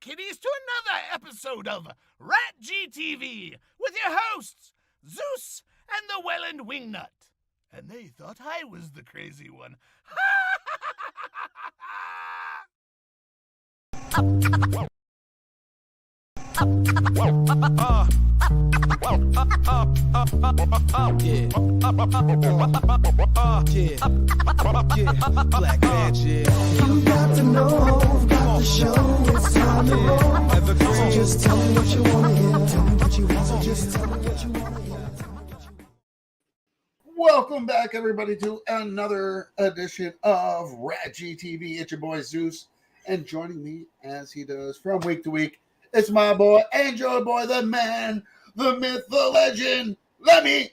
kitties, to another episode of RatG TV with your hosts, Zeus and the Wellandwingnut. And they thought I was the crazy one. Black magic. You got to know, got to show, it's time to roll. So just tell me what you want to hear. Tell me what you want, so just tell me what you want to hear. Welcome back, everybody, to another edition of RatG TV. It's your boy Zeus, and joining me as he does from week to week, it's my boy, Angel Boy, the man, the myth, the legend, Lemon.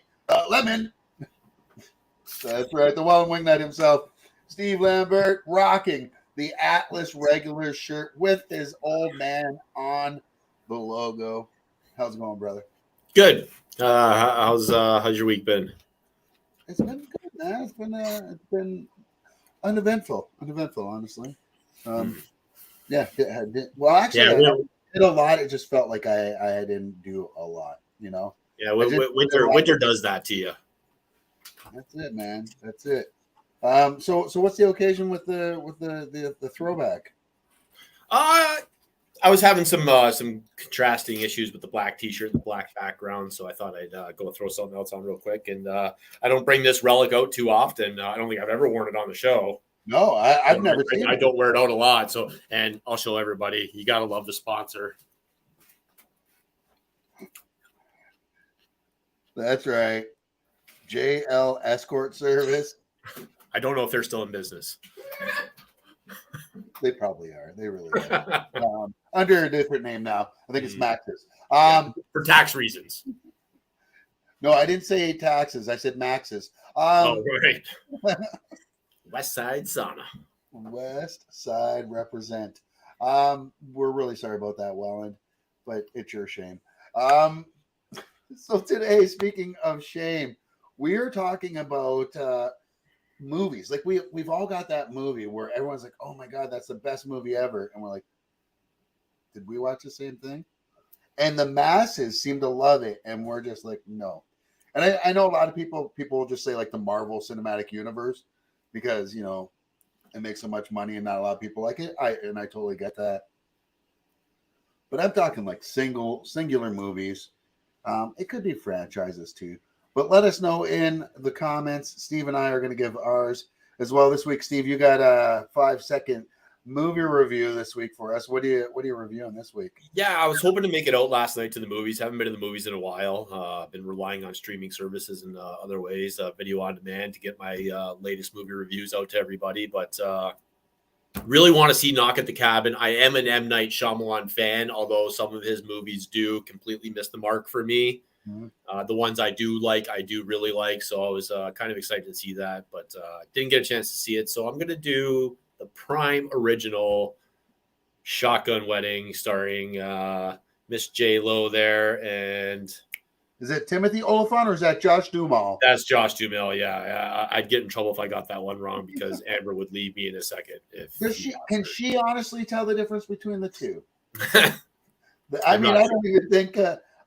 That's right, the Wellandwingnut himself, Steve Lambert, rocking the Atlas regular shirt with his old man on the logo. How's it going, brother? Good. How's your week been? It's been good, man. It's been uneventful, honestly. Yeah. Well, actually, I did a lot. It just felt like I didn't do a lot, you know. Yeah, winter does that to you. That's it, man. That's it. So what's the occasion with the throwback? I was having some contrasting issues with the black T-shirt, the black background, so I thought I'd go throw something else on real quick. And I don't bring this relic out too often. I don't think I've ever worn it on the show. No, I've never seen it. I don't wear it out a lot. So, and I'll show everybody. You gotta love the sponsor. That's right, JL Escort Service. I don't know if they're still in business. They probably are. They really are. Under a different name now. I think it's Max's. For tax reasons. No, I didn't say taxes. I said Max's. Right. West Side Sauna. West Side represent. We're really sorry about that, Welland, but it's your shame. So today, speaking of shame, we are talking about movies. Like we've all got that movie where everyone's like, oh my God, that's the best movie ever. And we're like, did we watch the same thing? And the masses seem to love it. And we're just like, no. And I know a lot of people will just say like the Marvel Cinematic Universe because, you know, it makes so much money and not a lot of people like it. I totally get that. But I'm talking like singular movies. It could be franchises too. But let us know in the comments. Steve and I are going to give ours as well this week. Steve, you got a 5-second movie review this week for us. What are you reviewing this week? Yeah, I was hoping to make it out last night to the movies. Haven't been to the movies in a while. I've been relying on streaming services and other ways, video on demand, to get my latest movie reviews out to everybody. But really want to see Knock at the Cabin. I am an M. Night Shyamalan fan, although some of his movies do completely miss the mark for me. The ones I do really like. So I was kind of excited to see that, but didn't get a chance to see it. So I'm going to do the prime original Shotgun Wedding starring Miss J-Lo there. And is it Timothy Olyphant or is that Josh Duhamel? That's Josh Duhamel. Yeah. I'd get in trouble if I got that one wrong because Amber would leave me in a second. Can she honestly tell the difference between the two? I don't even think...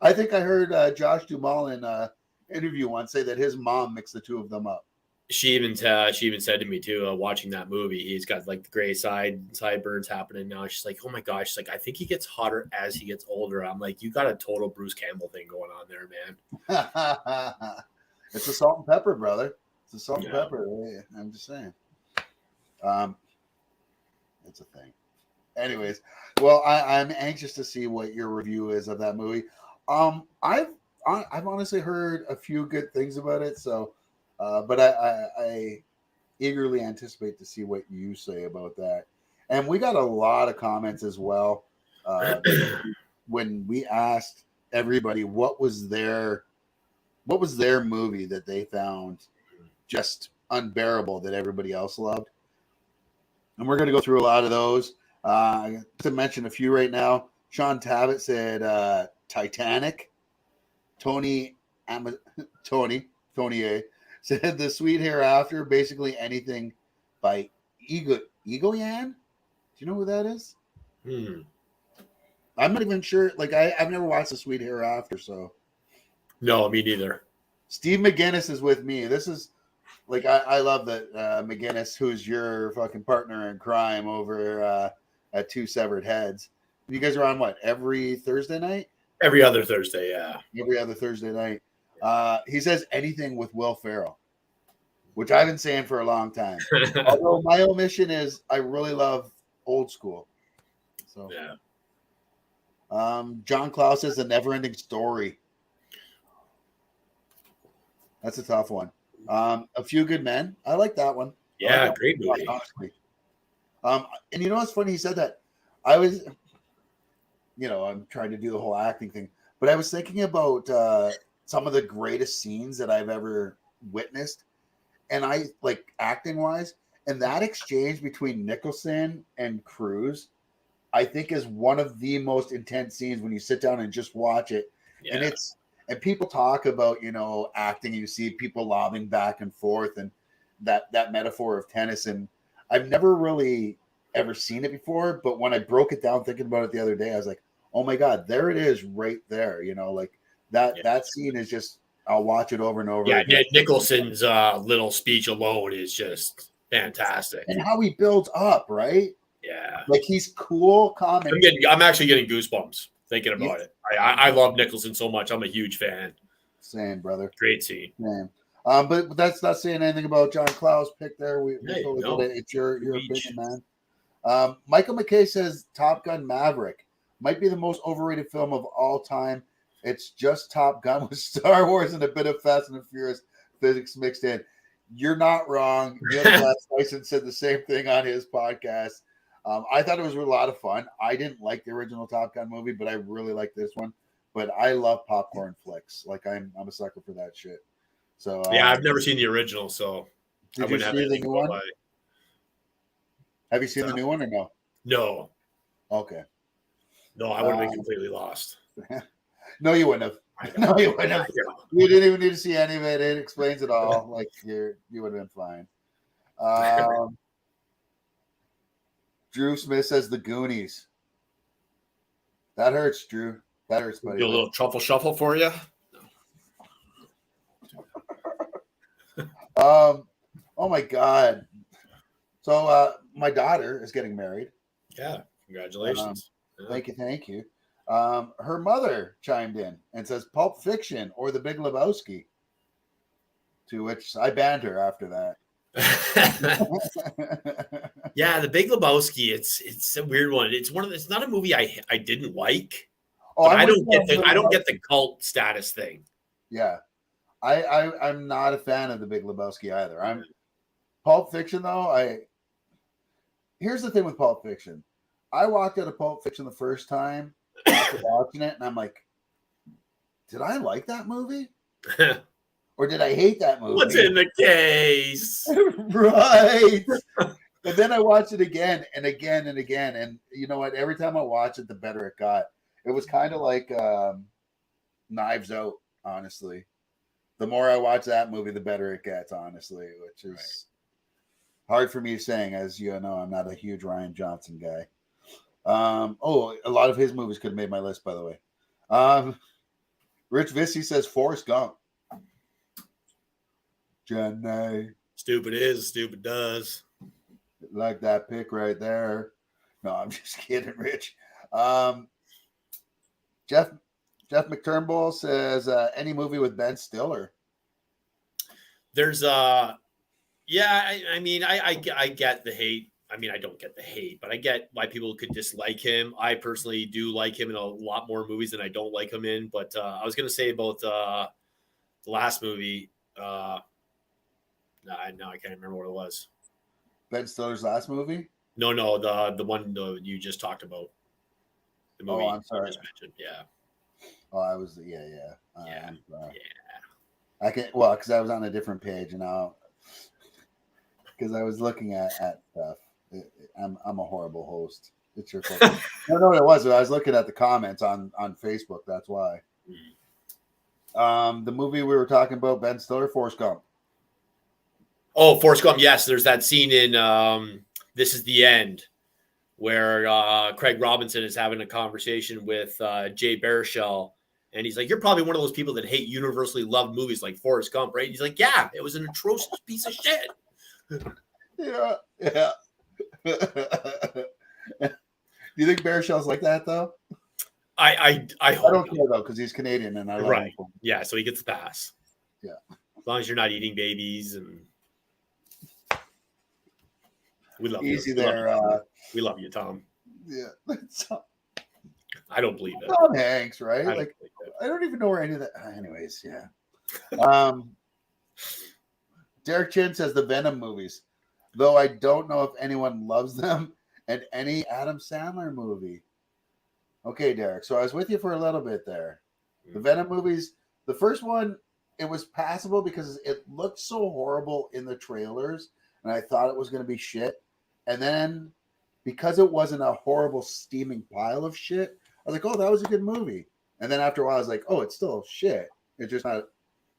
I think I heard Josh Duhamel in an interview once say that his mom mixed the two of them up. She even said to me too, watching that movie, he's got like the gray sideburns happening now. She's like, oh my gosh, she's like, I think he gets hotter as he gets older. I'm like, you got a total Bruce Campbell thing going on there, man. It's a salt and pepper, brother. It's a salt and pepper. I'm just saying. It's a thing. Anyways, well, I'm anxious to see what your review is of that movie. I've honestly heard a few good things about it, so but I eagerly anticipate to see what you say about that. And we got a lot of comments as well when we asked everybody what was their movie that they found just unbearable that everybody else loved. And we're going to go through a lot of those. To mention a few right now, Sean Tabbitt said Titanic. Tony A said The Sweet Hereafter, basically anything by Egoyan. Do you know who that is? I'm not even sure. Like I've never watched The Sweet Hereafter, so No, me neither. Steve McGinnis is with me. This is like I love that McGinnis, who's your fucking partner in crime over at Two Severed Heads. You guys are on what, every Thursday night? Every other Thursday, yeah. Every other Thursday night. He says anything with Will Ferrell, which I've been saying for a long time. Although my omission is I really love Old School. So Yeah. John Klaus says A Never-Ending Story. That's a tough one. A Few Good Men. I like that one. Yeah, like great movie. Honestly. And you know what's funny? He said that. I was, I'm trying to do the whole acting thing, but I was thinking about some of the greatest scenes that I've ever witnessed, and I like acting wise, and that exchange between Nicholson and Cruise, I think, is one of the most intense scenes when you sit down and just watch it. Yeah. And people talk about, acting, you see people lobbing back and forth and that metaphor of tennis. And I've never really ever seen it before, but when I broke it down thinking about it the other day, I was like, oh my God, there it is right there. Like that scene is just, I'll watch it over and over. Yeah, again. Nicholson's little speech alone is just fantastic. And how he builds up, right? Yeah. Like he's cool, calm. I'm actually getting goosebumps thinking about it. I love Nicholson so much. I'm a huge fan. Same, brother. Great scene. Same. But that's not saying anything about John Klaus' pick there. It's your opinion, man. Michael McKay says Top Gun Maverick might be the most overrated film of all time. It's just Top Gun with Star Wars and a bit of Fast and Furious physics mixed in. You're not wrong. Neil deGrasse Tyson said the same thing on his podcast. I thought it was a lot of fun. I didn't like the original Top Gun movie, but I really like this one. But I love popcorn flicks. Like I'm a sucker for that shit. So yeah, I've never seen the original, so I wouldn't have anything the new one. Have you seen the new one or no? No. Okay. No, I would have been completely lost. No, you wouldn't have. No, you wouldn't have. You didn't even need to see any of it. It explains it all. Like you would have been fine. Drew Smith says The Goonies. That hurts, Drew. That hurts, buddy. Do a little truffle shuffle for you. Oh my God. So my daughter is getting married. Yeah, congratulations. Thank you. Her mother chimed in and says Pulp Fiction or The Big Lebowski. To which I banned her after that. Yeah, The Big Lebowski. It's a weird one. It's not a movie I didn't like. Oh, I don't get the cult status thing. Yeah, I'm not a fan of The Big Lebowski either. I'm Pulp Fiction though. Here's the thing with Pulp Fiction. I walked out of Pulp Fiction the first time after watching it, and I'm like, did I like that movie? Or did I hate that movie? What's in the case? Right. And then I watched it again and again and again. And you know what? Every time I watch it, the better it got. It was kind of like Knives Out, honestly. The more I watch that movie, the better it gets, honestly, which is hard for me saying. As you know, I'm not a huge Rian Johnson guy. A lot of his movies could have made my list, by the way. Rich Vissy says Forrest Gump. Jenny. Stupid is, stupid does. Like that pick right there. No, I'm just kidding, Rich. Jeff McTurnbull says any movie with Ben Stiller. There's I get the hate. I mean, I don't get the hate, but I get why people could dislike him. I personally do like him in a lot more movies than I don't like him in. But I was going to say about the last movie. No, I can't remember what it was. Ben Stiller's last movie? No, the one you just talked about. The movie. Oh, I'm sorry. You just mentioned. Yeah. Oh, I was yeah. Yeah. I can because I was on a different page and now because I was looking at stuff. I'm a horrible host. It's your fault. No, it wasn't. I was looking at the comments on Facebook. That's why. The movie we were talking about, Ben Stiller, Forrest Gump. Oh, Forrest Gump. Yes, there's that scene in This Is the End where Craig Robinson is having a conversation with Jay Baruchel, and he's like, "You're probably one of those people that hate universally loved movies like Forrest Gump, right?" And he's like, "Yeah, it was an atrocious piece of shit." Yeah. Do you think Baruchel's like that though? I hope I don't care though, because he's Canadian and I love right. him. Yeah, so he gets a pass. Yeah. As long as you're not eating babies, and we love Easy you. there. We love you, Tom. Yeah. I don't believe it. Tom Hanks, right? I don't Like, believe it. I don't even know where any of that. Anyways, yeah. Derek Chin says the Venom movies, though I don't know if anyone loves them, and any Adam Sandler movie. Okay, Derek. So I was with you for a little bit there. The Venom movies, the first one, it was passable because it looked so horrible in the trailers, and I thought it was going to be shit. And then because it wasn't a horrible steaming pile of shit, I was like, oh, that was a good movie. And then after a while, I was like, oh, it's still shit. It's just not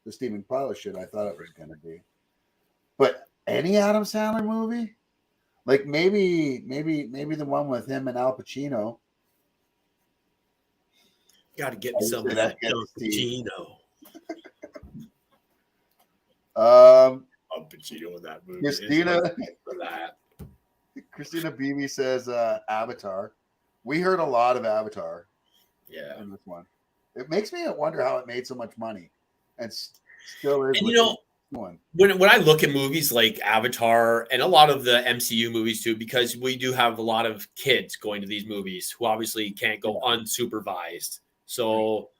the steaming pile of shit I thought it was going to be. But any Adam Sandler movie, like maybe the one with him and Al Pacino. Got to get me some of that Al Pacino. Al Pacino in that movie. Christina Beebe says Avatar. We heard a lot of Avatar. Yeah. In this one. It makes me wonder how it made so much money. And still is. And you know, when I look at movies like Avatar and a lot of the MCU movies too, because we do have a lot of kids going to these movies who obviously can't go unsupervised. So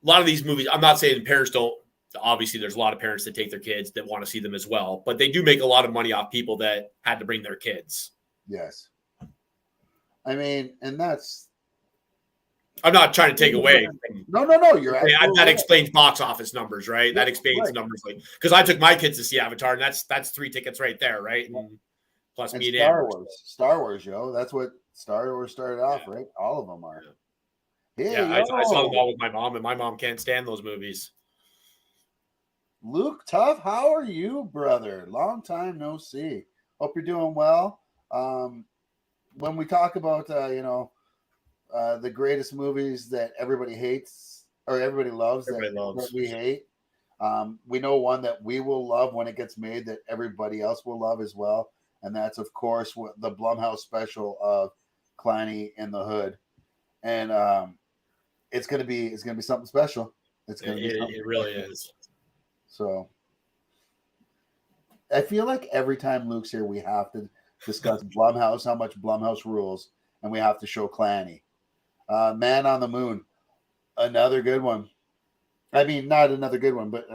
a lot of these movies, I'm not saying parents don't. Obviously, there's a lot of parents that take their kids that want to see them as well, but they do make a lot of money off people that had to bring their kids. Yes. I mean, and that's. I'm not trying to take away. No. You're that right. Explains box office numbers, right? That explains numbers, like because I took my kids to see Avatar, and that's 3 tickets right there, right? And plus and me and Star Wars, yo. That's what Star Wars started off, right? All of them are. Yeah, I saw them all with my mom, and my mom can't stand those movies. Luke Tough, how are you, brother? Long time no see. Hope you're doing well. When we talk about the greatest movies that everybody hates or everybody loves that we hate, we know one that we will love when it gets made that everybody else will love as well, and that's of course the Blumhouse special of Clancy in the Hood, and it's gonna be something special. It really is. So I feel like every time Luke's here, we have to discuss Blumhouse, how much Blumhouse rules, and we have to show Clancy. Man on the Moon, another good one. I mean, not another good one, but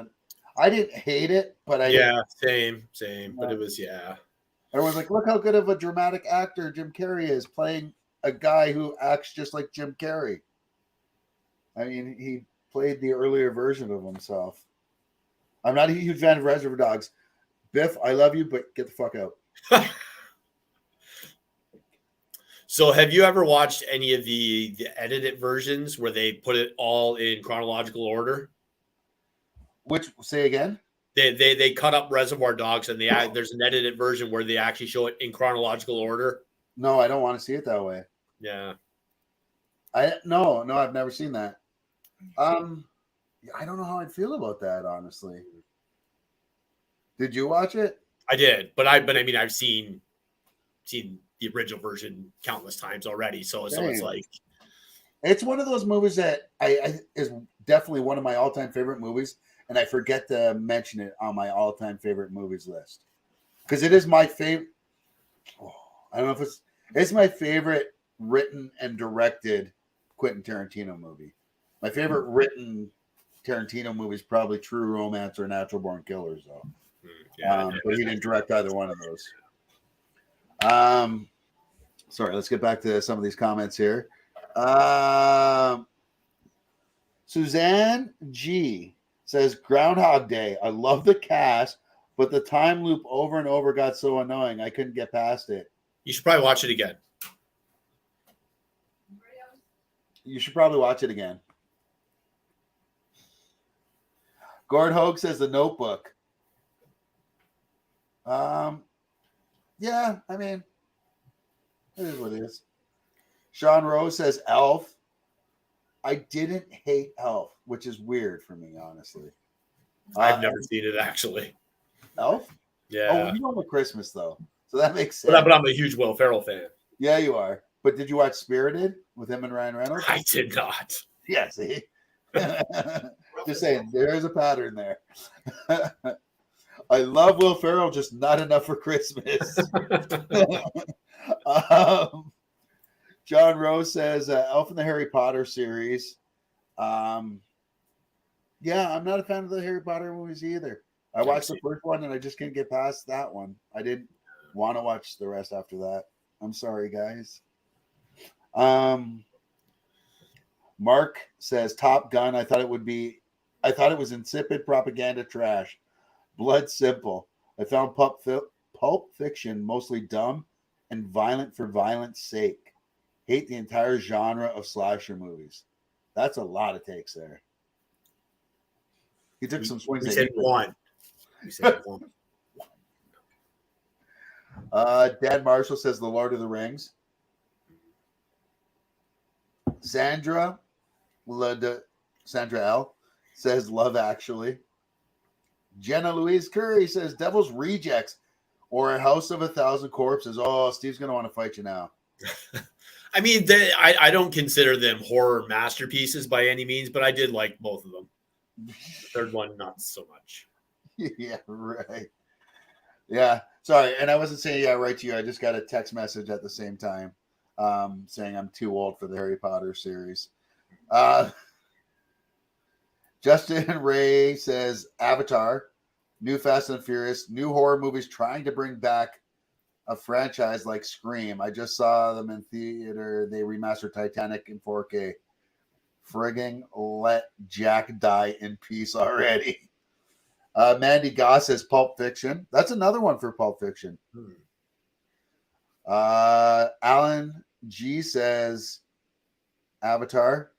I didn't hate it, but same. But it was Everyone's like, look how good of a dramatic actor Jim Carrey is playing a guy who acts just like Jim Carrey. I mean, he played the earlier version of himself. I'm not a huge fan of Reservoir Dogs. Biff, I love you, but get the fuck out. So have you ever watched any of the edited versions where they put it all in chronological order? Which, say again? They cut up Reservoir Dogs, and there's an edited version where they actually show it in chronological order. No, I don't want to see it that way. Yeah. No, I've never seen that. I don't know how I'd feel about that, honestly. Did you watch it? I did, but I mean, I've seen the original version countless times already. So it's like, it's one of those movies that I is definitely one of my all-time favorite movies, and I forget to mention it on my all-time favorite movies list because it is my favorite. I don't know if it's my favorite written and directed Quentin Tarantino movie. My favorite written Tarantino movie is probably True Romance or Natural Born Killers, though. But he didn't direct either one of those. Sorry, let's get back to some of these comments here. Suzanne G says, Groundhog Day. I love the cast, but the time loop over and over got so annoying. I couldn't get past it. You should probably watch it again. You should probably watch it again. Gord Hogue says The Notebook. Yeah, I mean, It is what it is. Sean Rose says Elf. I didn't hate Elf, which is weird for me, honestly. I've never seen it actually. Elf? Yeah. Oh, you know the Christmas though, so that makes sense. But I'm a huge Will Ferrell fan. Yeah, you are. But did you watch Spirited with him and Ryan Reynolds? I did not. Yeah, see? Just saying, there's a pattern there. I love Will Ferrell, just not enough for Christmas. John Rose says Elf in the Harry Potter series. Yeah, I'm not a fan of the Harry Potter movies either. I watched the first one and I just can't get past that one. I didn't want to watch the rest after that. I'm sorry, guys. Mark says Top Gun. I thought it was insipid propaganda trash. Blood simple. I found Pulp Fiction mostly dumb and violent for violence sake. Hate the entire genre of slasher movies. That's a lot of takes there. He took some swings. We said one. Dan Marshall says The Lord of the Rings. Sandra L says Love Actually. Jenna Louise Curry says Devil's Rejects or A House of 1,000 Corpses. Oh, Steve's going to want to fight you now. I mean, I don't consider them horror masterpieces by any means, but I did like both of them. The third one, not so much. Yeah, right. Yeah, sorry. And I wasn't saying yeah right to you. I just got a text message at the same time saying I'm too old for the Harry Potter series. Justin Ray says Avatar, new Fast and Furious, new horror movies trying to bring back a franchise like Scream. I just saw them in theater. They remastered Titanic in 4K. Frigging let Jack die in peace already. Mandy Goss says Pulp Fiction. That's another one for Pulp Fiction. Alan G says Avatar.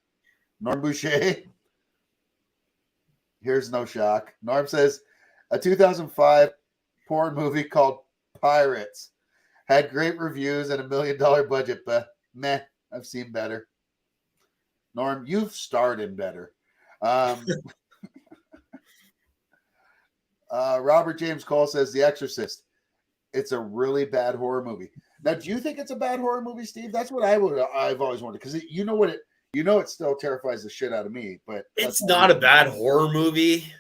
Norm Boucher. Here's no shock. Norm says a 2005 porn movie called Pirates had great reviews and $1 million budget, but meh, I've seen better. Norm, you've starred in better. Robert James Cole says The Exorcist. It's a really bad horror movie. Now, do you think it's a bad horror movie, Steve? That's what I've always wondered, because you know it still terrifies the shit out of me. But it's not a bad horror movie.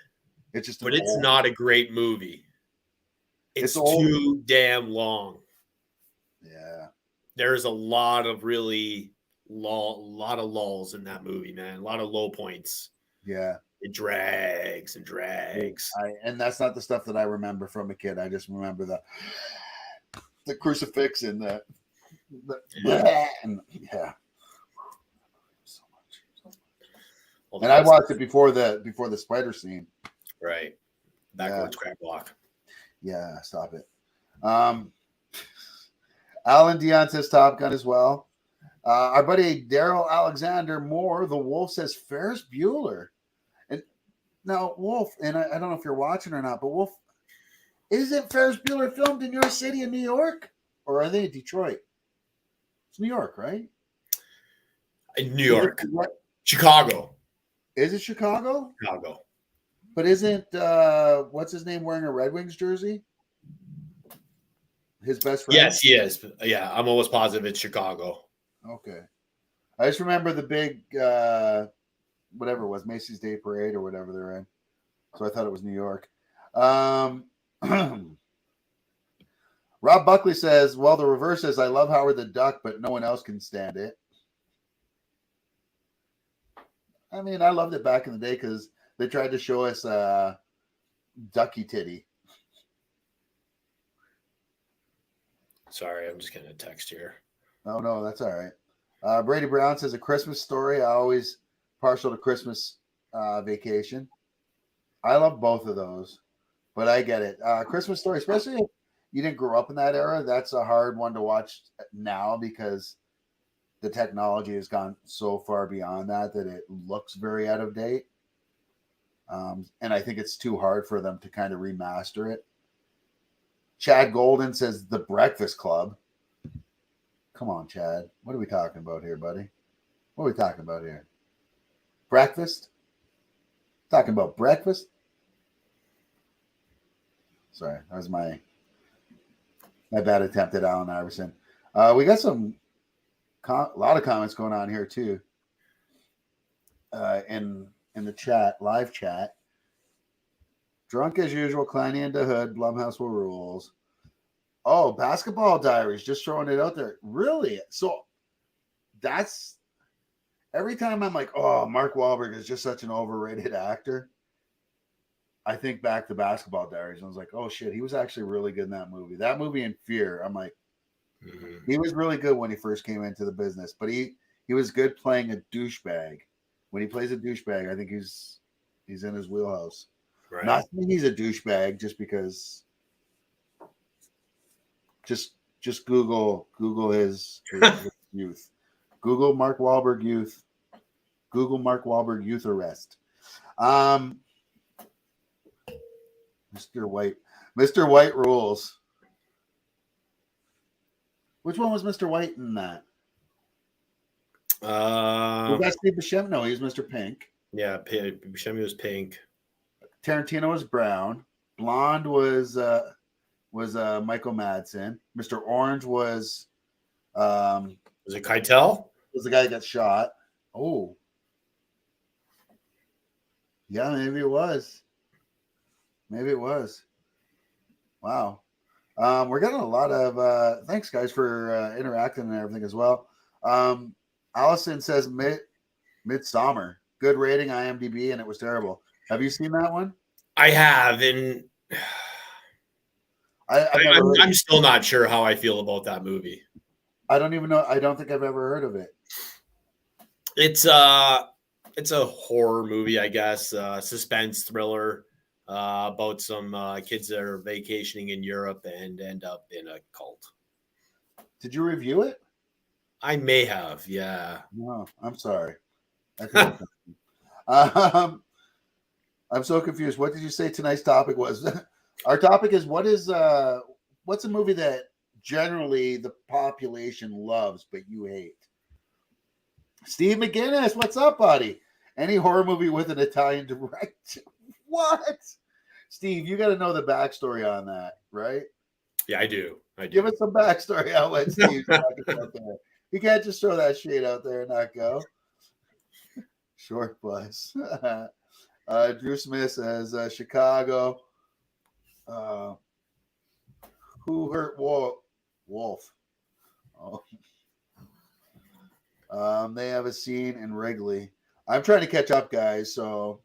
It's just, but it's not a great movie. It's too damn long. Yeah, there's a lot of really lot of lulls in that movie, man. A lot of low points. Yeah. It drags and drags. And that's not the stuff that I remember from a kid. I just remember the crucifix and the yeah. So much. Well, and I watched it before the spider scene. Right. Backwards crab walk. Yeah, stop it. Alan Dion says Top Gun as well. Our buddy Daryl Alexander Moore, the Wolf, says Ferris Bueller. And now, Wolf, and I don't know if you're watching or not, but Wolf, isn't Ferris Bueller filmed in your city in New York? Or are they in Detroit? It's New York, right? In New York. Chicago. Is it Chicago? Chicago. But isn't, what's his name, wearing a Red Wings jersey? His best friend? Yes, he is. Yeah, I'm almost positive it's Chicago. Okay. I just remember the big, whatever it was, Macy's Day Parade or whatever they're in. So I thought it was New York. Rob Buckley says, well, the reverse is I love Howard the Duck, but no one else can stand it. I mean, I loved it back in the day because they tried to show us Ducky Titty. Sorry, I'm just getting a text here. Oh, no, that's all right. Brady Brown says A Christmas Story. I always partial to Christmas Vacation. I love both of those, but I get it. Christmas Story, especially if you didn't grow up in that era, that's a hard one to watch now because the technology has gone so far beyond that it looks very out of date. And I think it's too hard for them to kind of remaster it. Chad Golden says The Breakfast Club. Come on, Chad. What are we talking about here, buddy? What are we talking about here? Breakfast? Talking about breakfast? Sorry, that was my bad attempt at Allen Iverson. We got a lot of comments going on here too. In the chat, live chat. Drunk as usual, Kleiny into Hood, Blumhouse will rules. Oh, Basketball Diaries, just throwing it out there. Really? So that's every time I'm like, oh, Mark Wahlberg is just such an overrated actor. I think back to Basketball Diaries and I was like, oh shit, he was actually really good in that movie. That movie and Fear, I'm like, he was really good when he first came into the business, but he was good playing a douchebag. When he plays a douchebag, I think he's in his wheelhouse. Right. Not saying he's a douchebag just because. Just Google his youth. Google Mark Wahlberg youth. Google Mark Wahlberg youth arrest. Mr. White rules. Which one was Mr. White in that? Was that Steve Buscemi? No, he was Mr. Pink. Yeah, Buscemi was pink. Tarantino was brown. Blonde was Michael Madsen. Mr. Orange was it Keitel? Was the guy that got shot. Oh. Yeah, maybe it was. Wow. We're getting a lot of thanks guys for interacting and everything as well. Allison says Midsummer. Good rating IMDb and it was terrible. Have you seen that one? I have, and I'm still not sure how I feel about that movie. I don't even know. I don't think I've ever heard of it. It's a horror movie, I guess, suspense thriller about some kids that are vacationing in Europe and end up in a cult. Did you review it? I may have, yeah. No, I'm sorry. I'm so confused. What did you say tonight's topic was? Our topic is what's a movie that generally the population loves but you hate? Steve McGinnis, what's up, buddy? Any horror movie with an Italian director? What? Steve, you got to know the backstory on that, right? Yeah, I do. Give us some backstory. I'll let Steve talk about that. You can't just throw that shade out there and not go. Short bus. Drew Smith says Chicago. Who hurt Wolf? Oh. They have a scene in Wrigley. I'm trying to catch up, guys. So,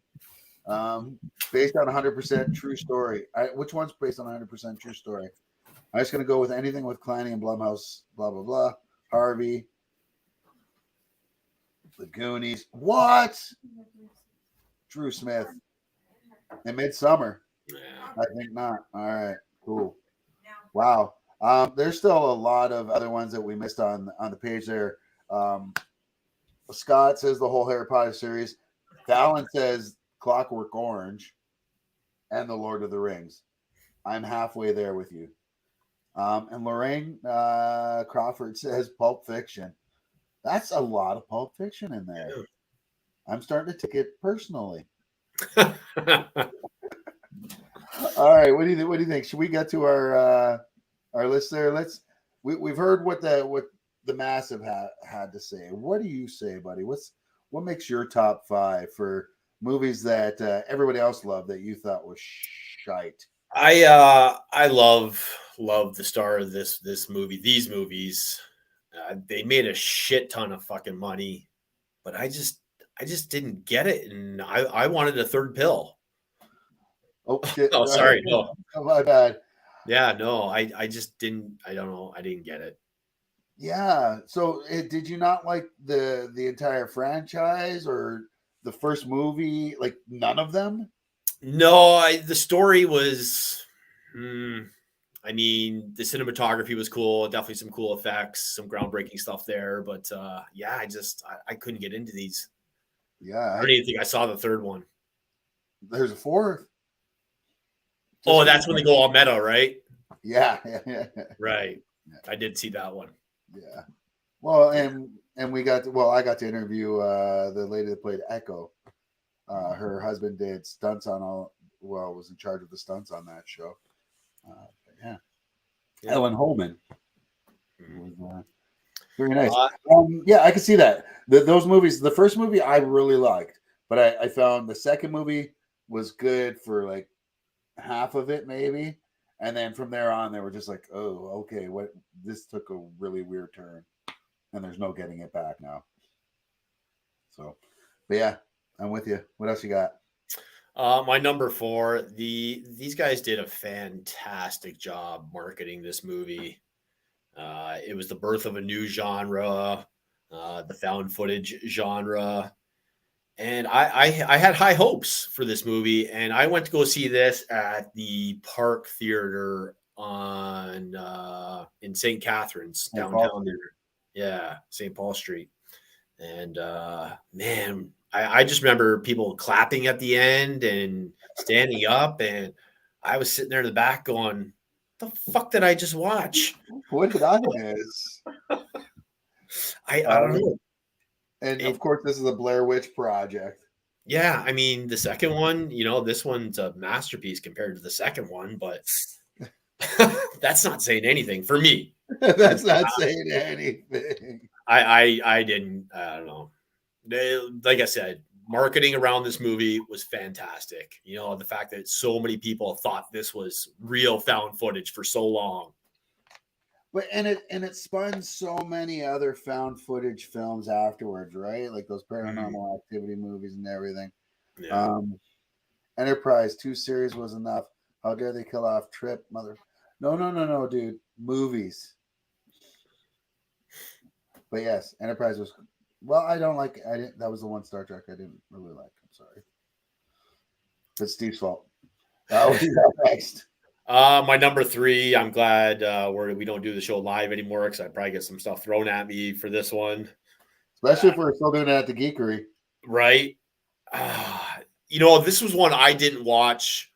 based on 100% true story. Which one's based on 100% true story? I'm just going to go with anything with Kleiny and Blumhouse, blah, blah, blah. Harvey. The Goonies. What? Drew Smith. And Midsummer. Yeah. I think not. All right. Cool. Wow. There's still a lot of other ones that we missed on the page there. Scott says the whole Harry Potter series. Dallin says Clockwork Orange and The Lord of the Rings. I'm halfway there with you. And Lorraine Crawford says Pulp Fiction. That's a lot of Pulp Fiction in there. Yeah. I'm starting to take it personally. All right, what do you think? Should we get to our list there? We've heard what the massive had to say. What do you say, buddy? What makes your top 5 for movies that everybody else loved that you thought was shite? I love the star of this movie. These movies, they made a shit ton of fucking money, but I just didn't get it, and I wanted a third pill. Oh shit! Oh, sorry, no. Oh, my bad. Yeah, no, I just didn't. I don't know. I didn't get it. Yeah. So, did you not like the entire franchise or the first movie? Like none of them? No, the story was. I mean, the cinematography was cool. Definitely some cool effects, some groundbreaking stuff there. But yeah, I couldn't get into these. Yeah. I don't even think I saw the third one. There's a fourth. Oh, that's when they go all meta, right? Yeah. Right. I did see that one. Yeah. Well, and we got to, well, I got to interview the lady that played Echo. Her husband did stunts on was in charge of the stunts on that show. Yeah. Ellen Holman. Was, very nice. Yeah, I can see that. Those movies, the first movie I really liked, but I found the second movie was good for like half of it, maybe. And then from there on, they were just like, oh, okay, what? This took a really weird turn, and there's no getting it back now. So, but yeah, I'm with you. What else you got? My number 4, these guys did a fantastic job marketing this movie. It was the birth of a new genre, the found footage genre. And I had high hopes for this movie, and I went to go see this at the Park Theater on in St. Catharines downtown there. Yeah, St. Paul Street. And man, I just remember people clapping at the end and standing up, and I was sitting there in the back going, "The fuck did I just watch?" What did I miss? I don't know. And of course, this is a Blair Witch Project. Yeah, I mean, the second one, this one's a masterpiece compared to the second one, but that's not saying anything for me. That's not saying anything. I don't know. Like I said, marketing around this movie was fantastic. The fact that so many people thought this was real found footage for so long. But and it spun so many other found footage films afterwards, right? Like those Paranormal Activity movies and everything. Yeah. Enterprise 2 series was enough. How dare they kill off Trip, mother? No, dude. Movies. But yes, Enterprise was. Well, I didn't. That was the one Star Trek I didn't really like. I'm sorry. It's Steve's fault. What do you got next? My number 3, I'm glad we don't do the show live anymore because I'd probably get some stuff thrown at me for this one. Especially if we're still doing it at the Geekery. Right. This was one I didn't watch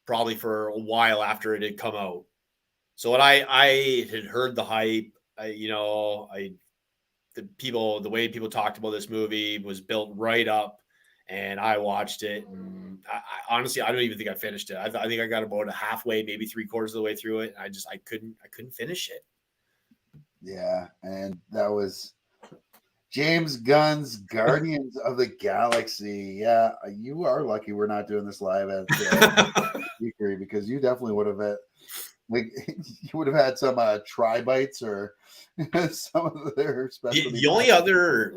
probably for a while after it had come out. So when I had heard the hype, the way people talked about this movie was built right up. And I watched it, and I honestly, I don't even think I finished it. I think I got about halfway, maybe 3/4 of the way through it. And I couldn't finish it. Yeah, and that was James Gunn's Guardians of the Galaxy. Yeah, you are lucky we're not doing this live at Geekery because you definitely would have had some Tribites or some of their special. The only other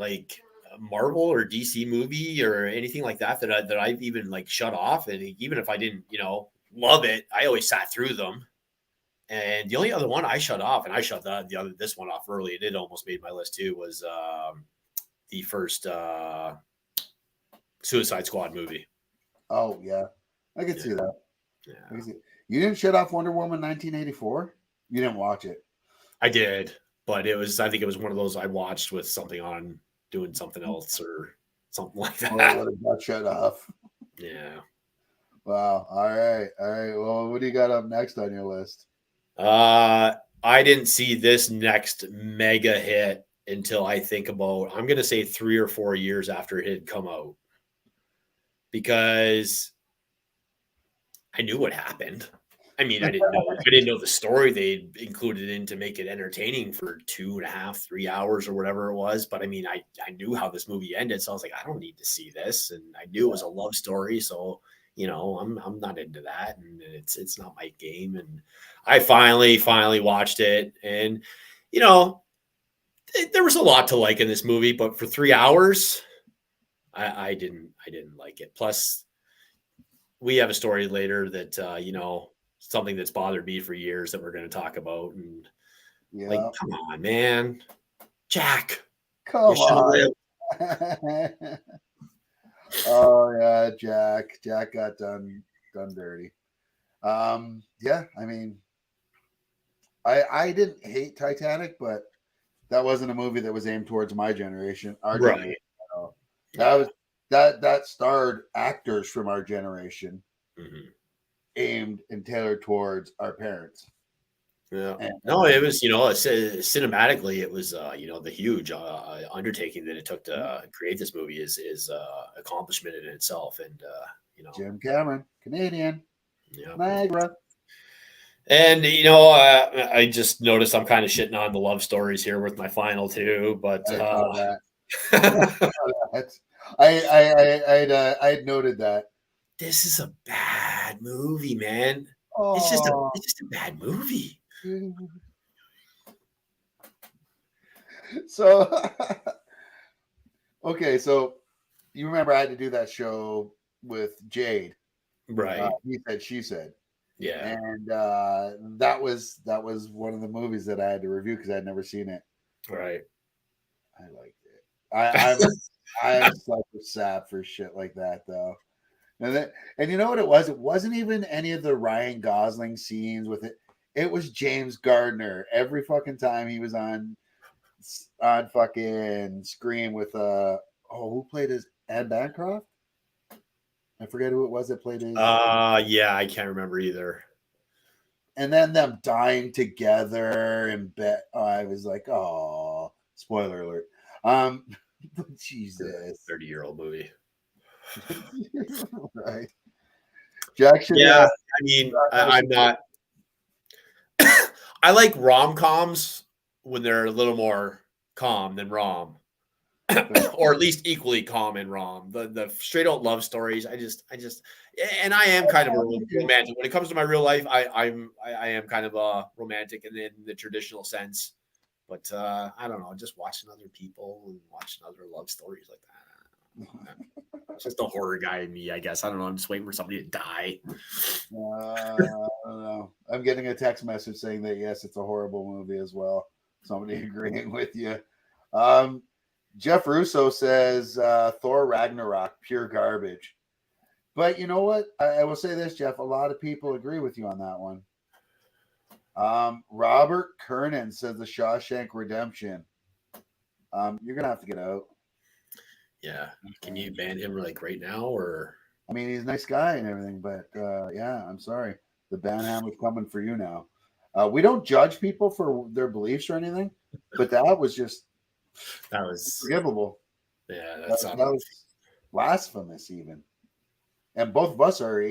Marvel or DC movie or anything like that I've even shut off, and even if I didn't love it, I always sat through them. And the only other one I shut off, and I shut this one off early, and it almost made my list too, was the first Suicide Squad movie. Oh yeah, I can see that. Yeah. You didn't shut off Wonder Woman 1984? You didn't watch it? I did, but I think it was one of those I watched with something on, doing something else or something like that. Oh, got shut off. Yeah. Wow. All right. Well, what do you got up next on your list? I didn't see this next mega hit until I'm going to say 3 or 4 years after it had come out, because I knew what happened. I mean, I didn't know the story they included in to make it entertaining for 2.5, 3 hours or whatever it was. But I mean, I knew how this movie ended. So I was like, I don't need to see this. And I knew it was a love story. So, I'm not into that. And it's not my game. And I finally watched it. And, there was a lot to like in this movie, but for 3 hours, I didn't like it. Plus, we have a story later that, something that's bothered me for years that we're going to talk about. And come on, man, Jack, come on. Oh yeah, Jack got done dirty. Yeah, I mean, I didn't hate Titanic, but that wasn't a movie that was aimed towards my generation. Our right. Generation, that starred actors from our generation. Mm-hmm. Aimed and tailored towards our parents. Yeah. And, No, it was, cinematically, it was, the huge undertaking that it took to create this movie is accomplishment in itself. And, Jim Cameron, Canadian, yeah. Niagara. And, I just noticed I'm kind of shitting on the love stories here with my final two, but I saw that. I'd noted that. this is a bad movie, man. It's just Oh, a bad movie. so okay, so you remember I had to do that show with Jade. Right. He said, she said, Yeah. and that was one of the movies that I had to review because I'd never seen it. Right. I liked it. I'm such a sap for shit like that though. And you know what it was? It wasn't even any of the Ryan Gosling scenes with it. It was James Gardner every fucking time he was on fucking screen with who played his Ed Bancroft? I forget who it was that played his. Yeah, I can't remember either. And then them dying together and I was like, oh, spoiler alert. Jesus. 30-year-old movie. Right. Jackson. Yeah, I mean, I'm not. I like rom-coms when they're a little more calm than rom, or at least equally calm and rom. The straight out love stories, I just, and I am kind of a romantic when it comes to my real life. I am kind of a romantic in the traditional sense, but I don't know, just watching other people and watching other love stories like that. It's just a horror guy in me, I guess. I don't know. I'm just waiting for somebody to die. I don't know. I'm getting a text message saying that yes, it's a horrible movie as well. Somebody agreeing with you. Jeff Russo says Thor Ragnarok, pure garbage. But you know what? I will say this, Jeff. A lot of people agree with you on that one. Robert Kernan says The Shawshank Redemption. You're gonna have to get out. Yeah. Can you ban him like right now, or? I mean, he's a nice guy and everything, but yeah, I'm sorry. The ban hammer's coming for you now. We don't judge people for their beliefs or anything, but that was just forgivable. Yeah, that was blasphemous even. And both of us are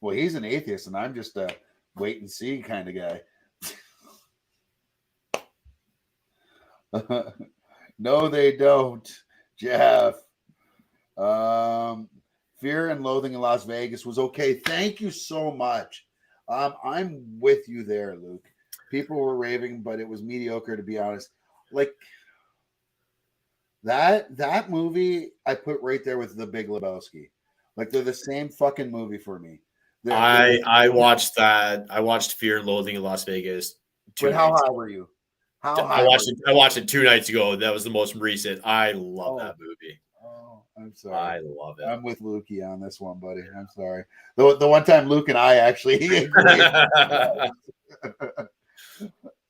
well, he's an atheist and I'm just a wait and see kind of guy. No, they don't, Jeff. Fear and Loathing in Las Vegas was okay. Thank you so much. I'm with you there, Luke. People were raving, but it was mediocre to be honest. Like that movie, I put right there with The Big Lebowski. Like they're the same fucking movie for me. I watched that. I watched Fear and Loathing in Las Vegas. But how high were you? I watched it 2 nights ago. That was the most recent. I love that movie. Oh, I'm sorry. I love it. I'm with Lukey on this one, buddy. I'm sorry. The one time Luke and I actually agreed.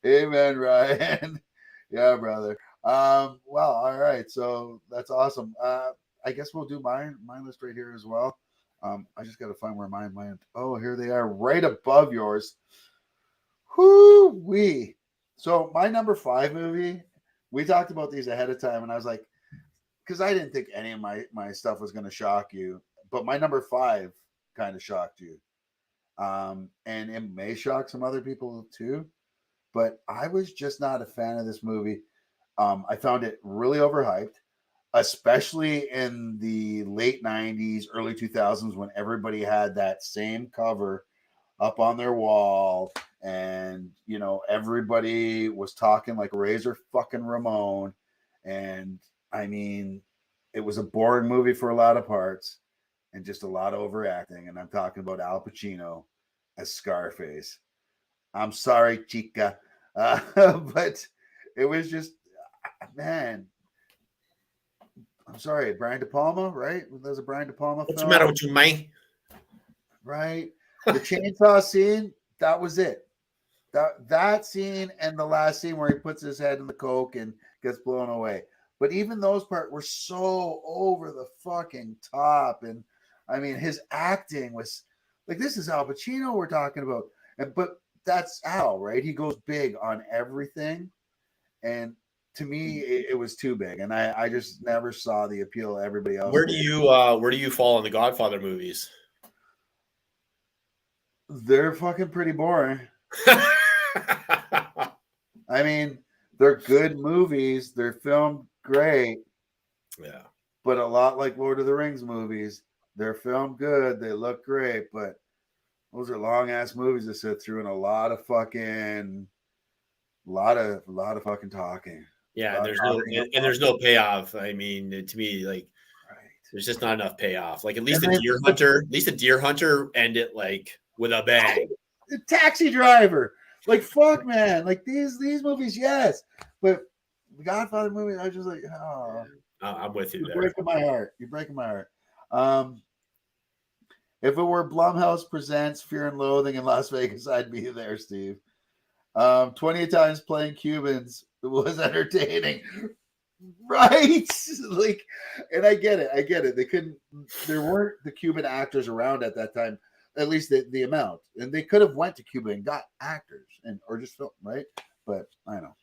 Amen, Ryan. Yeah, brother. Well, all right. So that's awesome. I guess we'll do my list right here as well. I just got to find where mine went. Oh, here they are, right above yours. Whoo-wee. So my number 5 movie, we talked about these ahead of time, and I was like, because I didn't think any of my stuff was going to shock you, but my number 5 kind of shocked you. And it may shock some other people too, but I was just not a fan of this movie. I found it really overhyped, especially in the late 90s, early 2000s, when everybody had that same cover up on their wall, and everybody was talking like Razor fucking Ramon. And I mean, it was a boring movie for a lot of parts and just a lot of overacting. And I'm talking about Al Pacino as Scarface. I'm sorry, chica. But it was just, man, I'm sorry, Brian De Palma, right? There's a Brian De Palma What's film. the matter with you, man? Right? The chainsaw scene, that was it. That scene and the last scene where he puts his head in the coke and gets blown away. But even those parts were so over the fucking top. And I mean, his acting was like, this is Al Pacino we're talking about. But that's Al, right? He goes big on everything, and to me, it was too big, and I just never saw the appeal everybody else. Where do you fall in the Godfather movies? They're fucking pretty boring. I mean, they're good movies. They're filmed great. Yeah. But a lot like Lord of the Rings movies. They're filmed good. They look great. But those are long ass movies to sit through and a lot of fucking talking. Yeah, and there's no payoff. I mean, to me, like, Right. there's just not enough payoff. Like at least a Deer Hunter end it like with a bang. The Taxi Driver. Like fuck, man. Like these movies, yes. But the Godfather movie, I was just like, oh. I'm with you You're there. breaking my heart. You're breaking my heart. If it were Blumhouse presents Fear and Loathing in Las Vegas, I'd be there, Steve. 20 Italians playing Cubans was entertaining. Right? Like, and I get it. There weren't the Cuban actors around at that time, at least the amount. And they could have went to Cuba and got actors or just film, right? But I know.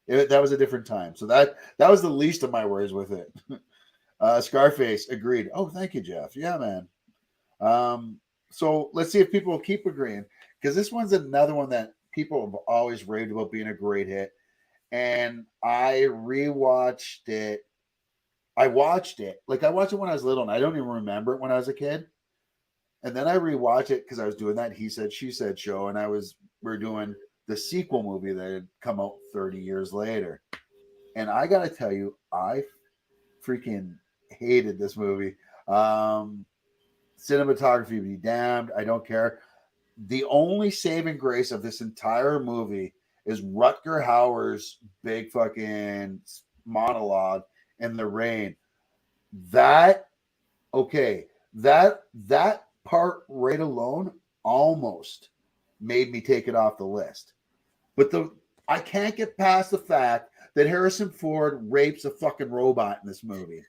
That was a different time. So that was the least of my worries with it. Scarface agreed. Oh, thank you, Jeff. Yeah, man. So let's see if people will keep agreeing, because this one's another one that people have always raved about being a great hit. And I rewatched it. I watched it when I was little, and I don't even remember it when I was a kid. And then I rewatched it because I was doing that He Said, She Said show, and we're doing the sequel movie that had come out 30 years later. And I got to tell you, I freaking hated this movie. Cinematography be damned. I don't care. The only saving grace of this entire movie is Rutger Hauer's big fucking monologue in the rain. That part right alone almost made me take it off the list. But I can't get past the fact that Harrison Ford rapes a fucking robot in this movie.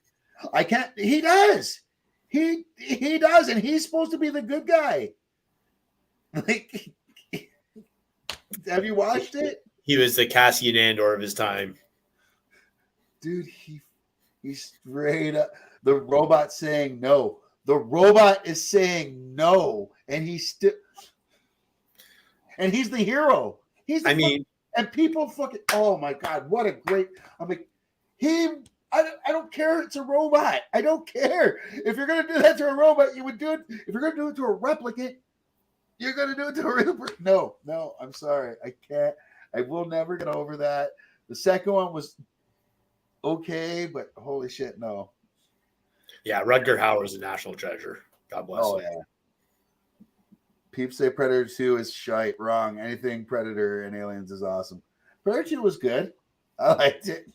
I can't. He does. He does, and he's supposed to be the good guy. Like, have you watched it? He was the Cassian Andor of his time. Dude, he's straight up. The robot saying no. The robot is saying no, and he's still. And he's the hero. And people fucking. Oh my god, what a great! I'm like, I don't care. It's a robot. I don't care. If you're gonna do that to a robot, you would do it. If you're gonna do it to a replicant, you're gonna do it to a real person. No, I'm sorry. I can't. I will never get over that. The second one was okay, but holy shit, no. Yeah, Rutger Hauer is a national treasure. God bless him. Yeah. Peeps say Predator 2 is shite. Wrong. Anything Predator and Aliens is awesome. Predator 2 was good. I liked it.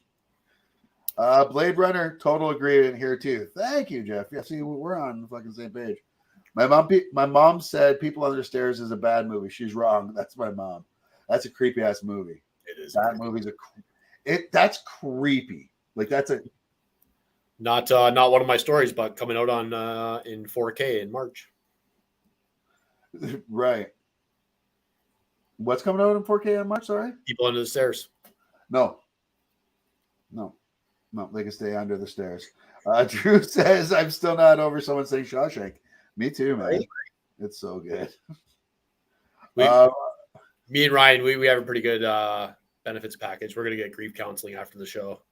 Blade Runner, total agreement here too. Thank you, Jeff. Yeah, see, we're on the fucking same page. My mom said People Under the Stairs is a bad movie. She's wrong. That's my mom. That's a creepy ass movie. It is. That movie's that's creepy. Like that's a not one of my stories, but coming out on in 4K in March. Right. What's coming out in 4K in March? Sorry. People Under the Stairs. No, they can stay under the stairs. Drew says, I'm still not over someone saying Shawshank. Me too, man. Right. It's so good. Me and Ryan, we have a pretty good benefits package. We're going to get grief counseling after the show.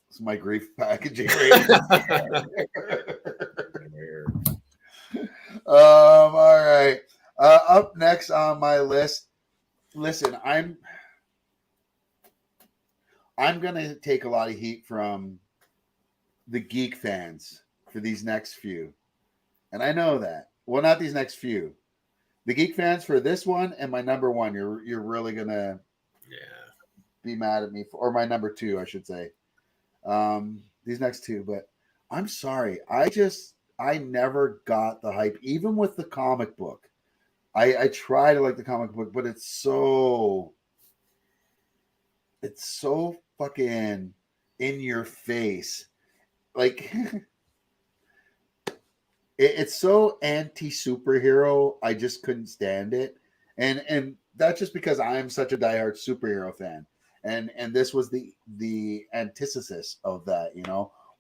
It's my grief packaging. All right. Up next on my list. Listen, I'm going to take a lot of heat from the Geek fans for these next few. And I know that. Well, not these next few. The Geek fans for this one and my number one, you're really going to be mad at me for, or my number two, I should say. These next two, but I'm sorry. I never got the hype, even with the comic book. I try to like the comic book, but it's so fucking in your face. Like it's so anti-superhero. I just couldn't stand it, and that's just because I'm such a diehard superhero fan, and this was the antithesis of that.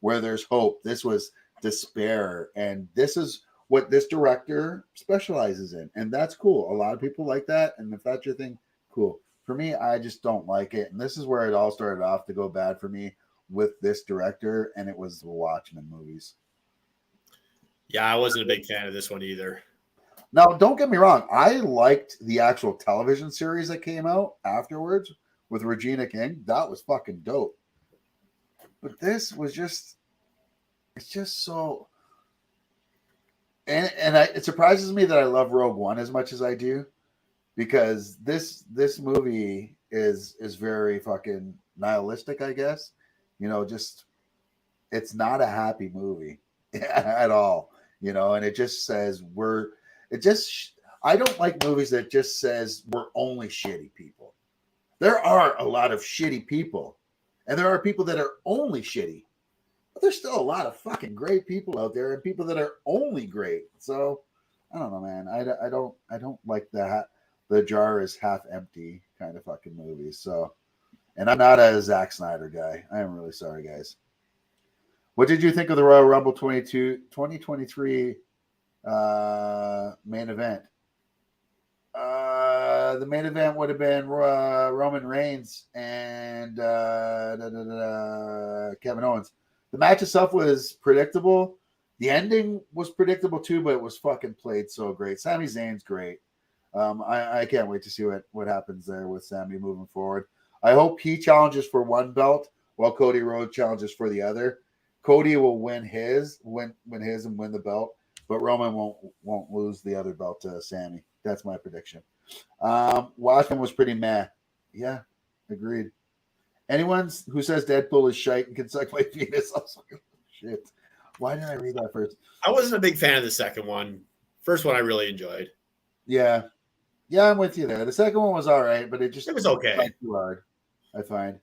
Where there's hope, this was despair, and this is what this director specializes in, and that's cool. A lot of people like that, and if that's your thing, cool. For me, I just don't like it, and this is where it all started off to go bad for me with this director, and it was the Watchmen movies. Yeah, I wasn't a big fan of this one either. Now, don't get me wrong. I liked the actual television series that came out afterwards with Regina King. That was fucking dope. But this was it's just so. And it surprises me that I love Rogue One as much as I do, because this movie is very fucking nihilistic, I guess. Just it's not a happy movie at all. And it just says I don't like movies that just says we're only shitty people. There are a lot of shitty people, and there are people that are only shitty, but there's still a lot of fucking great people out there and people that are only great. So I don't know, man. I don't like that. The jar is half empty kind of fucking movies. So, and I'm not a Zack Snyder guy. I am really sorry, guys. What did you think of the Royal Rumble 2023 main event? The main event would have been Roman Reigns and Kevin Owens. The match itself was predictable. The ending was predictable too, but it was fucking played so great. Sami Zayn's great. I can't wait to see what happens there with Sami moving forward. I hope he challenges for one belt while Cody Rhodes challenges for the other. Cody will win his and win the belt, but Roman won't lose the other belt to Sami. That's my prediction. Watchmen was pretty meh. Yeah, agreed. Anyone who says Deadpool is shite and can suck my penis, shit. Why did I read that first? I wasn't a big fan of the second one. First one I really enjoyed. Yeah, I'm with you there. The second one was all right, but it was okay. Too hard, I find.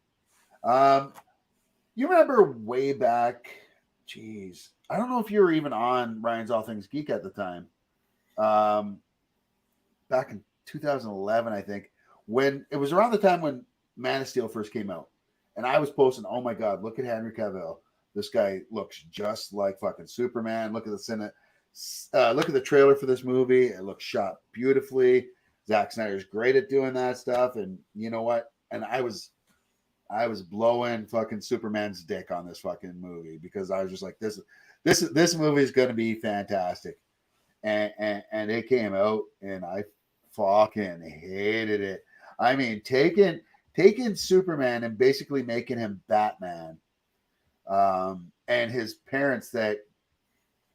You remember way back? Jeez, I don't know if you were even on Ryan's All Things Geek at the time. Back in 2011, I think, when it was around the time when Man of Steel first came out, and I was posting, "Oh my God, look at Henry Cavill! This guy looks just like fucking Superman. Look at the trailer for this movie. It looks shot beautifully. Zack Snyder's great at doing that stuff, and you know what? And I was blowing fucking Superman's dick on this fucking movie because I was just like, this movie is going to be fantastic, and it came out, and I fucking hated it. I mean, taking Superman and basically making him Batman, and his parents that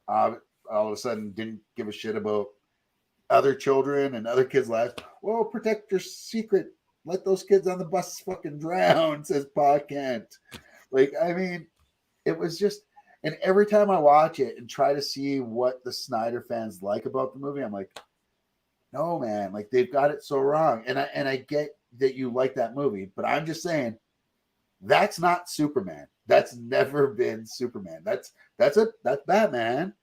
all of a sudden didn't give a shit about other children and other kids' lives. Well, protect your secret. Let those kids on the bus fucking drown, says Pa Kent. I mean, it was just, and every time I watch it and try to see what the Snyder fans like about the movie, I'm like, no, man, they've got it so wrong. And I get that you like that movie, but I'm just saying that's not Superman. That's never been Superman. That's Batman.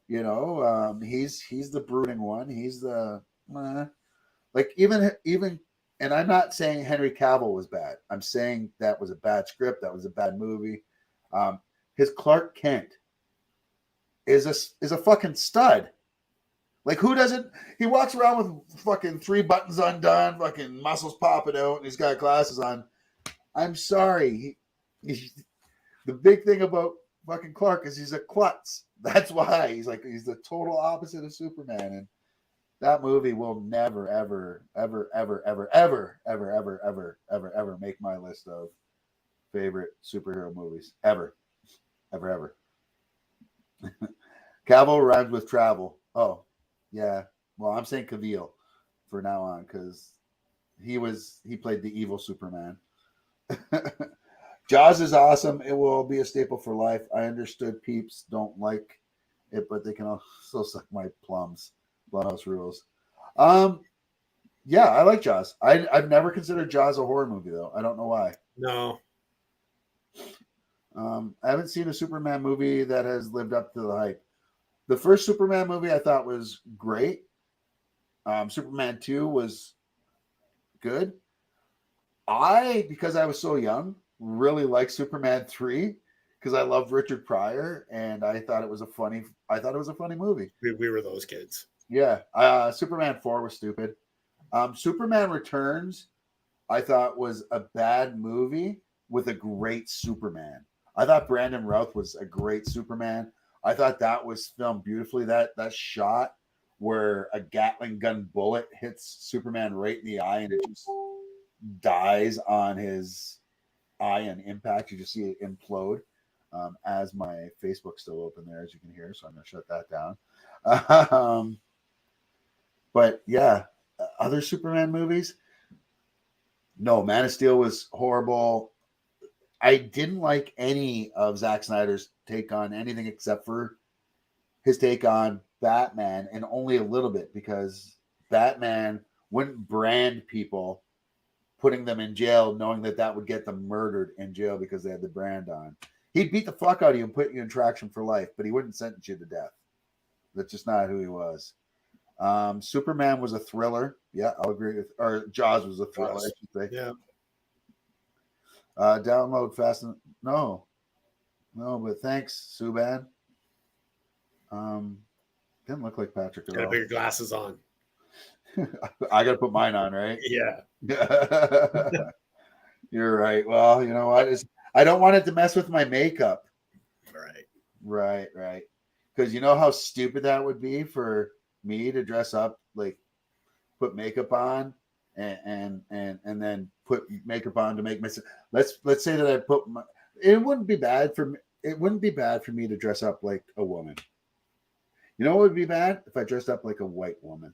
He's the brooding one. He's the even. And I'm not saying Henry Cavill was bad. I'm saying that was a bad script. That was a bad movie. His Clark Kent is a fucking stud. Who doesn't? He walks around with fucking 3 buttons undone, fucking muscles popping out, and he's got glasses on. I'm sorry. The big thing about fucking Clark is he's a klutz. That's why he's the total opposite of Superman. And that movie will never, ever, ever, ever, ever, ever, ever, ever, ever, ever, ever make my list of favorite superhero movies. Ever. Ever, ever. Cavill rhymes with travel. Oh, yeah. Well, I'm saying Cavill for now on because he played the evil Superman. Jaws is awesome. It will be a staple for life. I understood peeps don't like it, but they can also suck my plums. Blumhouse rules. Yeah, I like Jaws. I've never considered Jaws a horror movie though. I don't know why. No. I haven't seen a Superman movie that has lived up to the hype. The first Superman movie I thought was great. Superman 2 was good. Because I was so young, really liked Superman 3 because I loved Richard Pryor and I thought it was a funny movie. We were those kids. Yeah. Superman 4 was stupid. Superman Returns, I thought was a bad movie with a great Superman. I thought Brandon Routh was a great Superman. I thought that was filmed beautifully. That shot where a Gatling gun bullet hits Superman right in the eye and it just dies on his eye and impact. You just see it implode. As my Facebook's still open there, as you can hear, so I'm going to shut that down. But yeah, other Superman movies. No, Man of Steel was horrible. I didn't like any of Zack Snyder's take on anything except for his take on Batman, and only a little bit because Batman wouldn't brand people, putting them in jail, knowing that would get them murdered in jail because they had the brand on. He'd beat the fuck out of you and put you in traction for life, but he wouldn't sentence you to death. That's just not who he was. Superman was a thriller. Yeah, I'll agree with. Or Jaws was a thriller, I should say. Yeah. Download fast. No, but thanks, Suban. Didn't look like Patrick at Gotta all. put your glasses on. I gotta put mine on, right? Yeah. You're right. Well, you know what? I don't want it to mess with my makeup. Right. Because you know how stupid that would be for me to dress up, like put makeup on and then put makeup on to make myself. Let's say that I put my. It wouldn't be bad for me. It wouldn't be bad for me to dress up like a woman. You know what would be bad? If I dressed up like a white woman.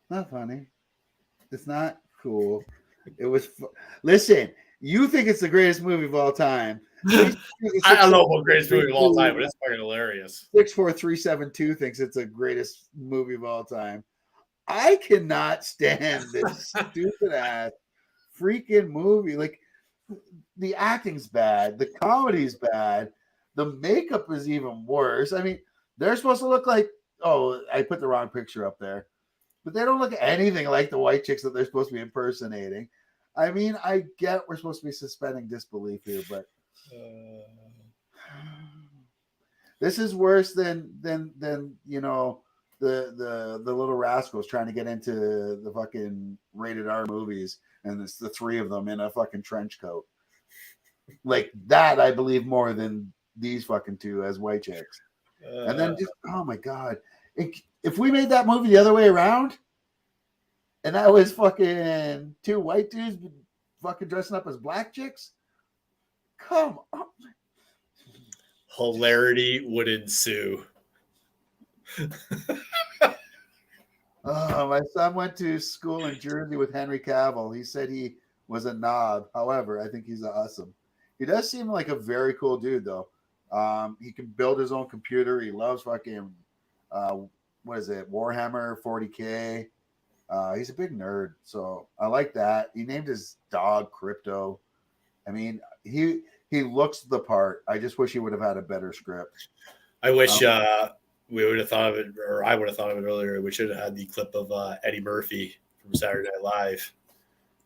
Not funny. It's not cool. It was. Listen, you think it's the greatest movie of all time. I don't know about greatest movie of all time, but it's fucking hilarious. 64372 thinks it's the greatest movie of all time. I cannot stand this stupid ass freaking movie. Like, the acting's bad, the comedy's bad, the makeup is even worse. I mean, they're supposed to look like, oh, I put the wrong picture up there, but they don't look anything like the white chicks that they're supposed to be impersonating. I mean, I get we're supposed to be suspending disbelief here, but this is worse than you know the Little Rascals trying to get into the fucking rated R movies, and it's the three of them in a fucking trench coat. Like that, I believe more than these fucking two as white chicks. And then just, oh my god, if we made that movie the other way around, and that was fucking two white dudes fucking dressing up as black chicks, come on. Hilarity would ensue. My son went to school in Jersey with Henry Cavill. He said he was a knob. However, I think he's awesome. He does seem like a very cool dude, though. He can build his own computer. He loves fucking, what is it, Warhammer 40K. He's a big nerd, so I like that. He named his dog Crypto. I mean, he looks the part. I just wish he would have had a better script. I wish we would have thought of it, or I would have thought of it earlier. We should have had the clip of Eddie Murphy from Saturday Night Live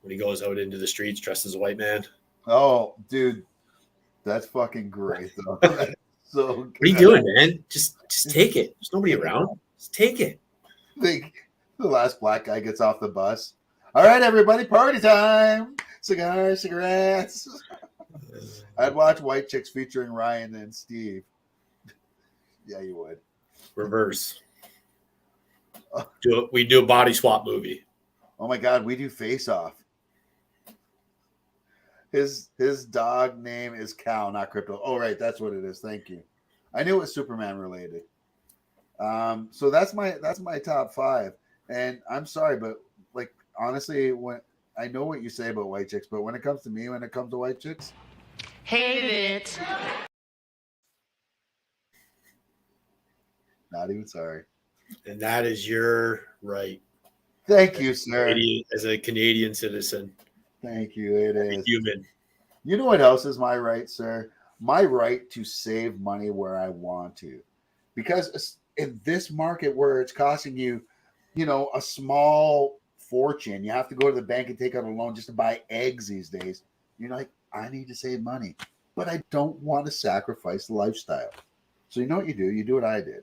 when he goes out into the streets dressed as a white man. Oh, dude, that's fucking great, though. That's so good. What are you doing, man? Just take it. There's nobody around. Just take it. The last black guy gets off the bus. All right, everybody, party time. Cigars, cigarettes. I'd watch White Chicks featuring Ryan and Steve. Yeah, you would. Reverse. We do a body swap movie. Oh my God, we do Face Off. His dog name is Cal, not Crypto. Oh, right, that's what it is. Thank you. I knew it was Superman related. So that's my top 5. And I'm sorry, but like honestly, when I know what you say about white chicks, but when it comes to me, when it comes to white chicks, hate it. Not even sorry. And that is your right. Thank you, sir. As a Canadian citizen. Thank you. It is human. You know what else is my right, sir? my right to save money where I want to. Because in this market where it's costing you, a small fortune, you have to go to the bank and take out a loan just to buy eggs these days. You're like, I need to save money, but I don't want to sacrifice the lifestyle. So you know what you do? You do what I did.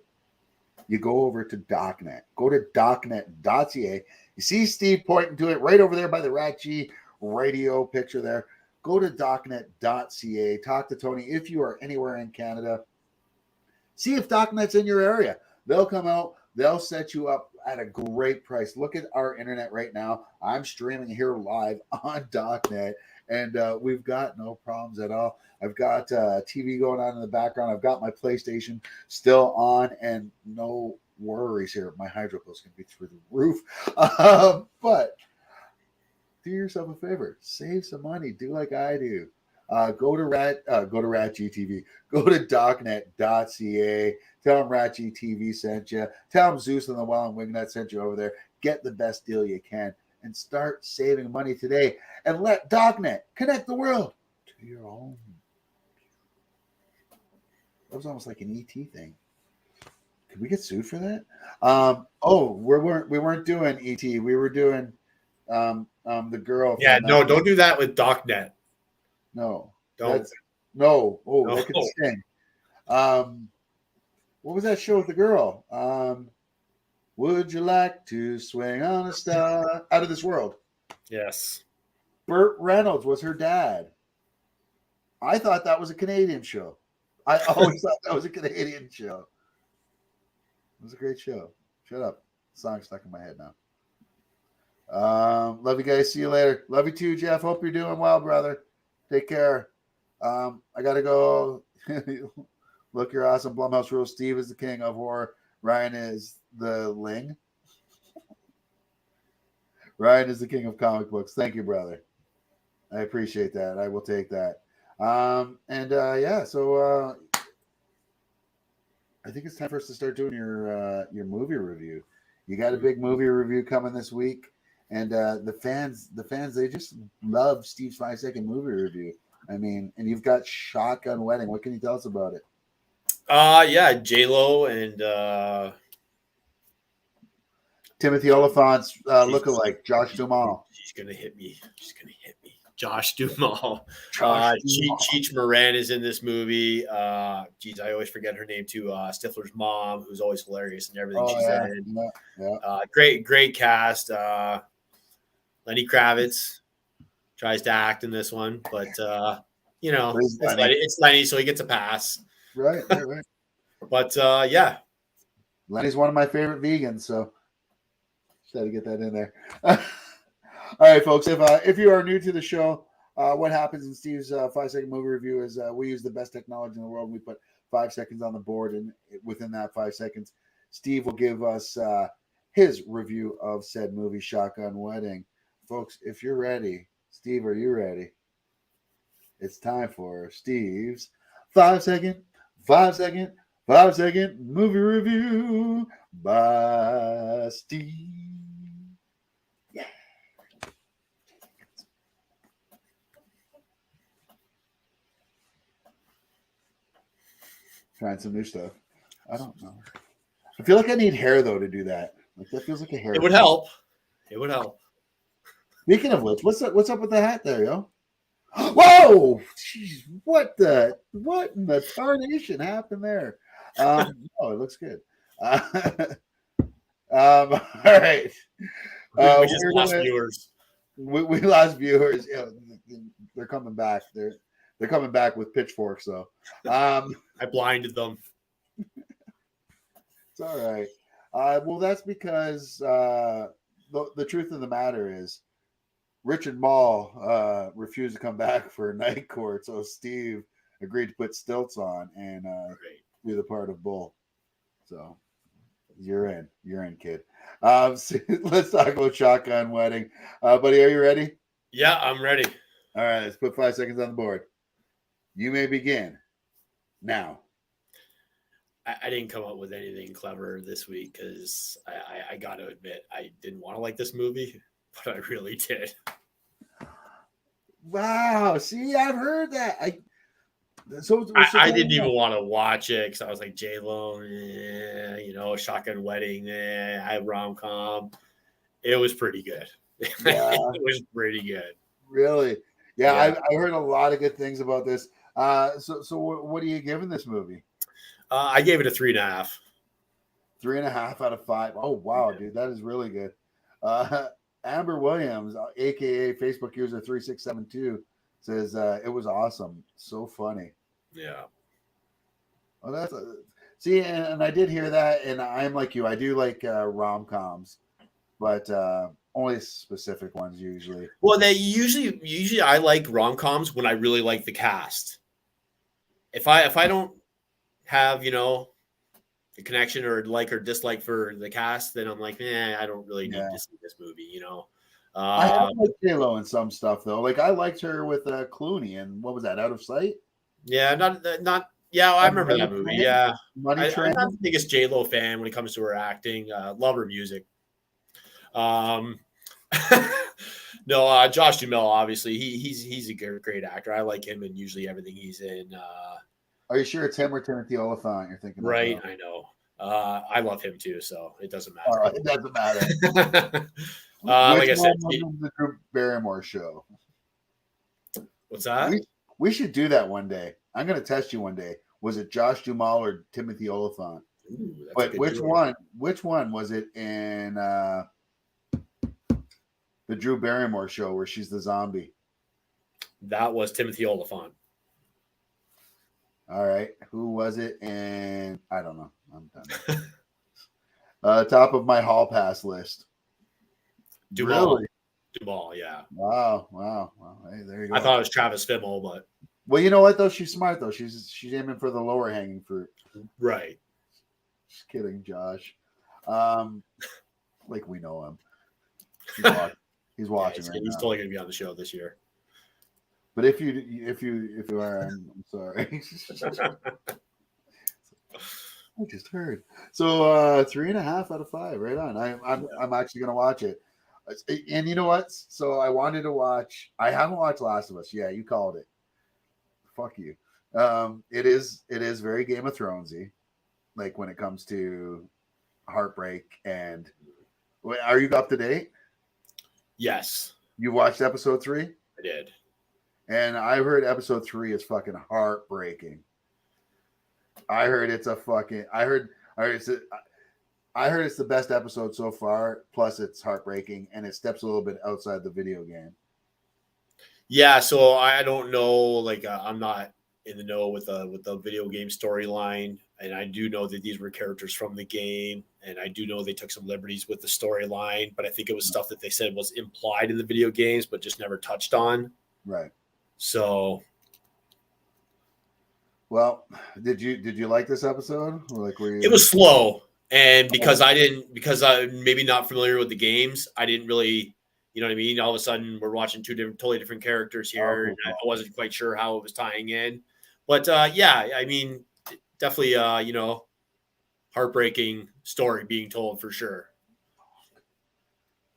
You go over to DocNet. Go to docnet.ca. You see Steve pointing to it right over there by the RatG radio picture there. Go to docnet.ca. Talk to Tony if you are anywhere in Canada. See if DocNet's in your area. They'll come out. They'll set you up at a great price. Look at our internet right now. I'm streaming here live on DocNet, and we've got no problems at all. I've got TV going on in the background. I've got my PlayStation still on, and no worries here. My hydro bill's going to be through the roof. But do yourself a favor. Save some money. Do like I do. Go to RatG TV. Go to docnet.ca. Tell them RatG TV sent you. Tell them Zeus and the Wellandwingnut sent you over there. Get the best deal you can and start saving money today. And let DocNet connect the world to your home. That was almost like an ET thing. Could we get sued for that? We weren't doing ET. We were doing the girl. Yeah, no, don't do that with DocNet. No, don't. No. Oh, No. that could sting. What was that show with the girl? Would you like to swing on a star? Out of This World. Yes. Burt Reynolds was her dad. I thought that was a Canadian show. I always thought that was a Canadian show. It was a great show. Shut up. The song's stuck in my head now. Love you guys. See you later. Love you too, Jeff. Hope you're doing well, brother. Take care. I gotta go. Look, you're awesome. Blumhouse rules. Steve is the king of horror. Ryan is the Ling. Ryan is the king of comic books. Thank you, brother. I appreciate that. I will take that. So I think it's time for us to start doing your movie review. You got a big movie review coming this week, and the fans, they just love Steve's 5-second movie review. I mean, and you've got Shotgun Wedding. What can you tell us about it? J-Lo and Timothy Oliphant's lookalike, Josh Duhamel. She's gonna hit me. Josh Duhamel. Cheech Moran is in this movie. I always forget her name too. Stifler's mom, who's always hilarious in everything she's in. Yeah. Great cast. Lenny Kravitz tries to act in this one, but it's Lenny, so he gets a pass. Right. But Lenny's one of my favorite vegans, so just had to get that in there. All right, folks. If you are new to the show, what happens in Steve's 5-second movie review is we use the best technology in the world. We put 5 seconds on the board, and within that 5 seconds, Steve will give us his review of said movie, Shotgun Wedding. Folks, if you're ready, Steve, are you ready? It's time for Steve's 5-second movie review by Steve. Yeah. Trying some new stuff. I don't know. I feel like I need hair though to do that. Like that feels like a hair. It would help. Speaking of which, what's up with the hat there, yo? Whoa! Jeez, what in the tarnation happened there? It looks good. All right. We just lost viewers. We lost viewers. Yeah, they're coming back. They're coming back with pitchforks, though. I blinded them. It's all right. Well, that's because the truth of the matter is Richard Mall refused to come back for night court, so Steve agreed to put stilts on and do the part of Bull. So you're in, kid. So let's talk about Shotgun Wedding. Buddy, are you ready? Yeah, I'm ready. All right, let's put 5 seconds on the board. You may begin now. I didn't come up with anything clever this week because I got to admit I didn't want to like this movie, but I really did. Wow. See, I've heard that. So, I didn't even want to watch it because I was like J-Lo, Shotgun Wedding, I rom-com. It was pretty good. Yeah. It was pretty good. Really? Yeah, Yeah. I heard a lot of good things about this. So what are you giving this movie? I gave it a 3.5. 3.5 out of 5. Oh wow, dude, that is really good. Amber Williams, aka Facebook user 3672, says it was awesome, so funny. Yeah. Well, see, and I did hear that, and I'm like you. I do like rom-coms, but only specific ones usually. Well, they usually I like rom-coms when I really like the cast. If I don't have, the connection or like or dislike for the cast, then I'm like, I don't really need to see this movie, I have liked J-Lo in some stuff though. Like I liked her with Clooney, and what was that? Out of Sight? Yeah, not. Yeah, I remember that movie. Yeah, Money Train. I'm not the biggest J-Lo fan when it comes to her acting. Love her music. No, Josh Duhamel, obviously, he's a great actor. I like him in usually everything he's in. Are you sure it's him or Timothy Olyphant you're thinking Right, of? I know. I love him too, so it doesn't matter. All right, it doesn't matter. Like I said, the Drew Barrymore show. What's that? We should do that one day. I'm going to test you one day. Was it Josh Duhamel or Timothy Olyphant? Ooh, but which one? Which one was it in the Drew Barrymore show where she's the zombie? That was Timothy Olyphant. All right. Who was it? And I don't know. I'm done. Top of my hall pass list. Duval. Really? Duval, yeah. Wow. Hey, there you go. I thought it was Travis Fimmel, but well, you know what though? She's smart though. She's aiming for the lower hanging fruit. Right. Just kidding, Josh. Like we know him. He's watching right he's now. totally gonna be on the show this year. But if you are, I'm sorry. I just heard. So 3.5 out of 5, right on. I'm actually gonna watch it. And you know what? So I wanted to watch. I haven't watched Last of Us. Yeah, you called it. Fuck you. It is very Game of Thronesy, like when it comes to heartbreak. And are you up to date? Yes, You watched episode 3? I did. And I heard episode 3 is fucking heartbreaking. I heard it's the best episode so far. Plus, it's heartbreaking, and it steps a little bit outside the video game. Yeah, so I don't know. Like, I'm not in the know with the video game storyline, and I do know that these were characters from the game, and I do know they took some liberties with the storyline. But I think it was stuff that they said was implied in the video games, but just never touched on. Right. So. Well, did you like this episode? Or like, were you? It was slow, and because I'm maybe not familiar with the games, I didn't really, you know what I mean. All of a sudden, we're watching totally different characters here, and I wasn't quite sure how it was tying in. But yeah, I mean, definitely, heartbreaking story being told for sure.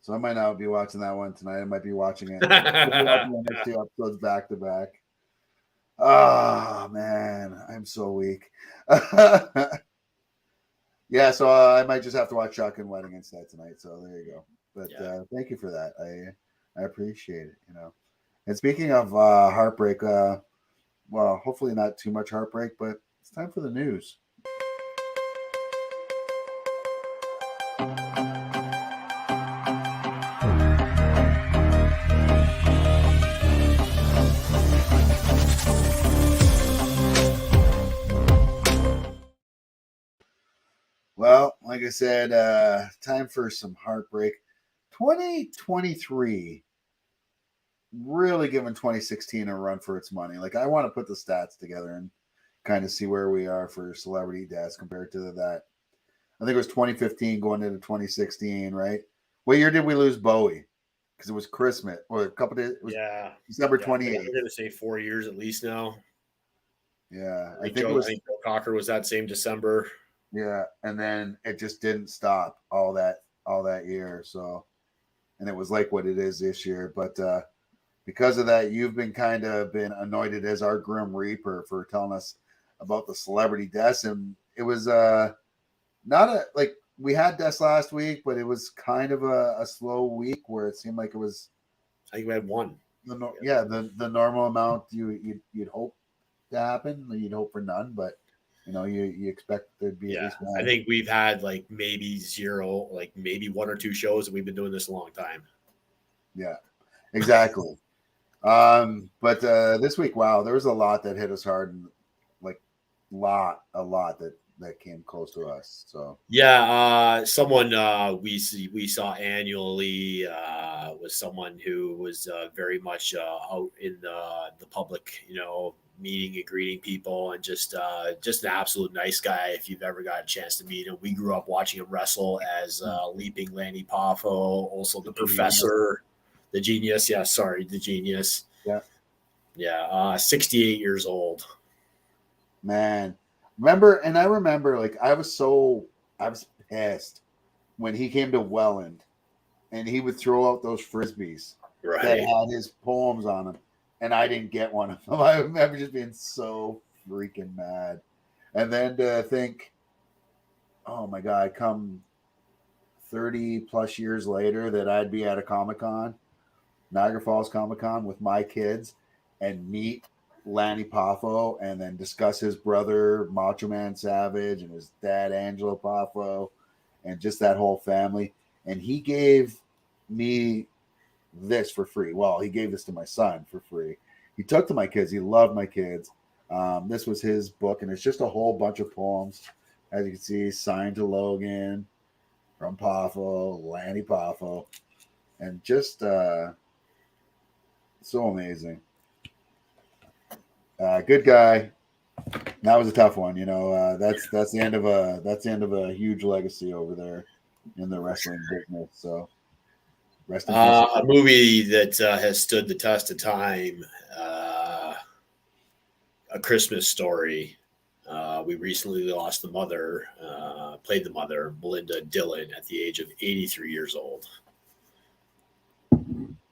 So I might not be watching that one tonight. I might be watching it. Watching the next 2 episodes back to back. Oh man, I'm so weak. Yeah, so I might just have to watch Shotgun Wedding instead tonight. So there you go. But thank you for that. I appreciate it. And speaking of heartbreak, well, hopefully not too much heartbreak, but it's time for the news. Well, like I said, time for some heartbreak. 2023 really giving 2016 a run for its money. Like, I want to put the stats together and kind of see where we are for celebrity deaths compared to that. I think it was 2015 going into 2016, right? What year did we lose Bowie? Because it was Christmas or a couple days. It was December 28th. I'm going to say 4 years at least now. Yeah, I think Joe Cocker was that same December. Yeah, and then it just didn't stop all that year. So, and it was like what it is this year. But because of that, you've been anointed as our Grim Reaper for telling us about the celebrity deaths. And it was not we had deaths last week, but it was kind of a slow week where it seemed like it was. I think we had one. The normal amount you'd hope to happen. You'd hope for none, but you expect there'd be at least one. I think we've had like maybe zero, like maybe one or two shows, and we've been doing this a long time. Yeah, exactly. But this week, wow, there was a lot that hit us hard, and like a lot that came close to us. So someone we saw annually was someone who was very much out in the public, meeting and greeting people, and just an absolute nice guy. If you've ever got a chance to meet him, we grew up watching him wrestle as Leaping Lanny Poffo, also the Professor, the Genius. The Genius. Yeah, 68 years old. Man, I remember like I was pissed when he came to Welland, and he would throw out those frisbees that had his poems on them, and I didn't get one of them. I remember just being so freaking mad. And then to think, oh my God, come 30 plus years later that I'd be at a Comic-Con, Niagara Falls Comic-Con, with my kids and meet Lanny Poffo and then discuss his brother Macho Man Savage and his dad Angelo Poffo and just that whole family. And he gave me this for free. Well, he gave this to my son for free. He took to my kids. He loved my kids. This was his book, and it's just a whole bunch of poems, as you can see, signed to Logan from Poffo, Lanny Poffo, and just so amazing. Good guy. That was a tough one, That's the end of a huge legacy over there in the wrestling business. So, rest in peace. A movie that has stood the test of time. A Christmas Story. We recently lost the mother. Played the mother, Melinda Dillon, at the age of 83 years old.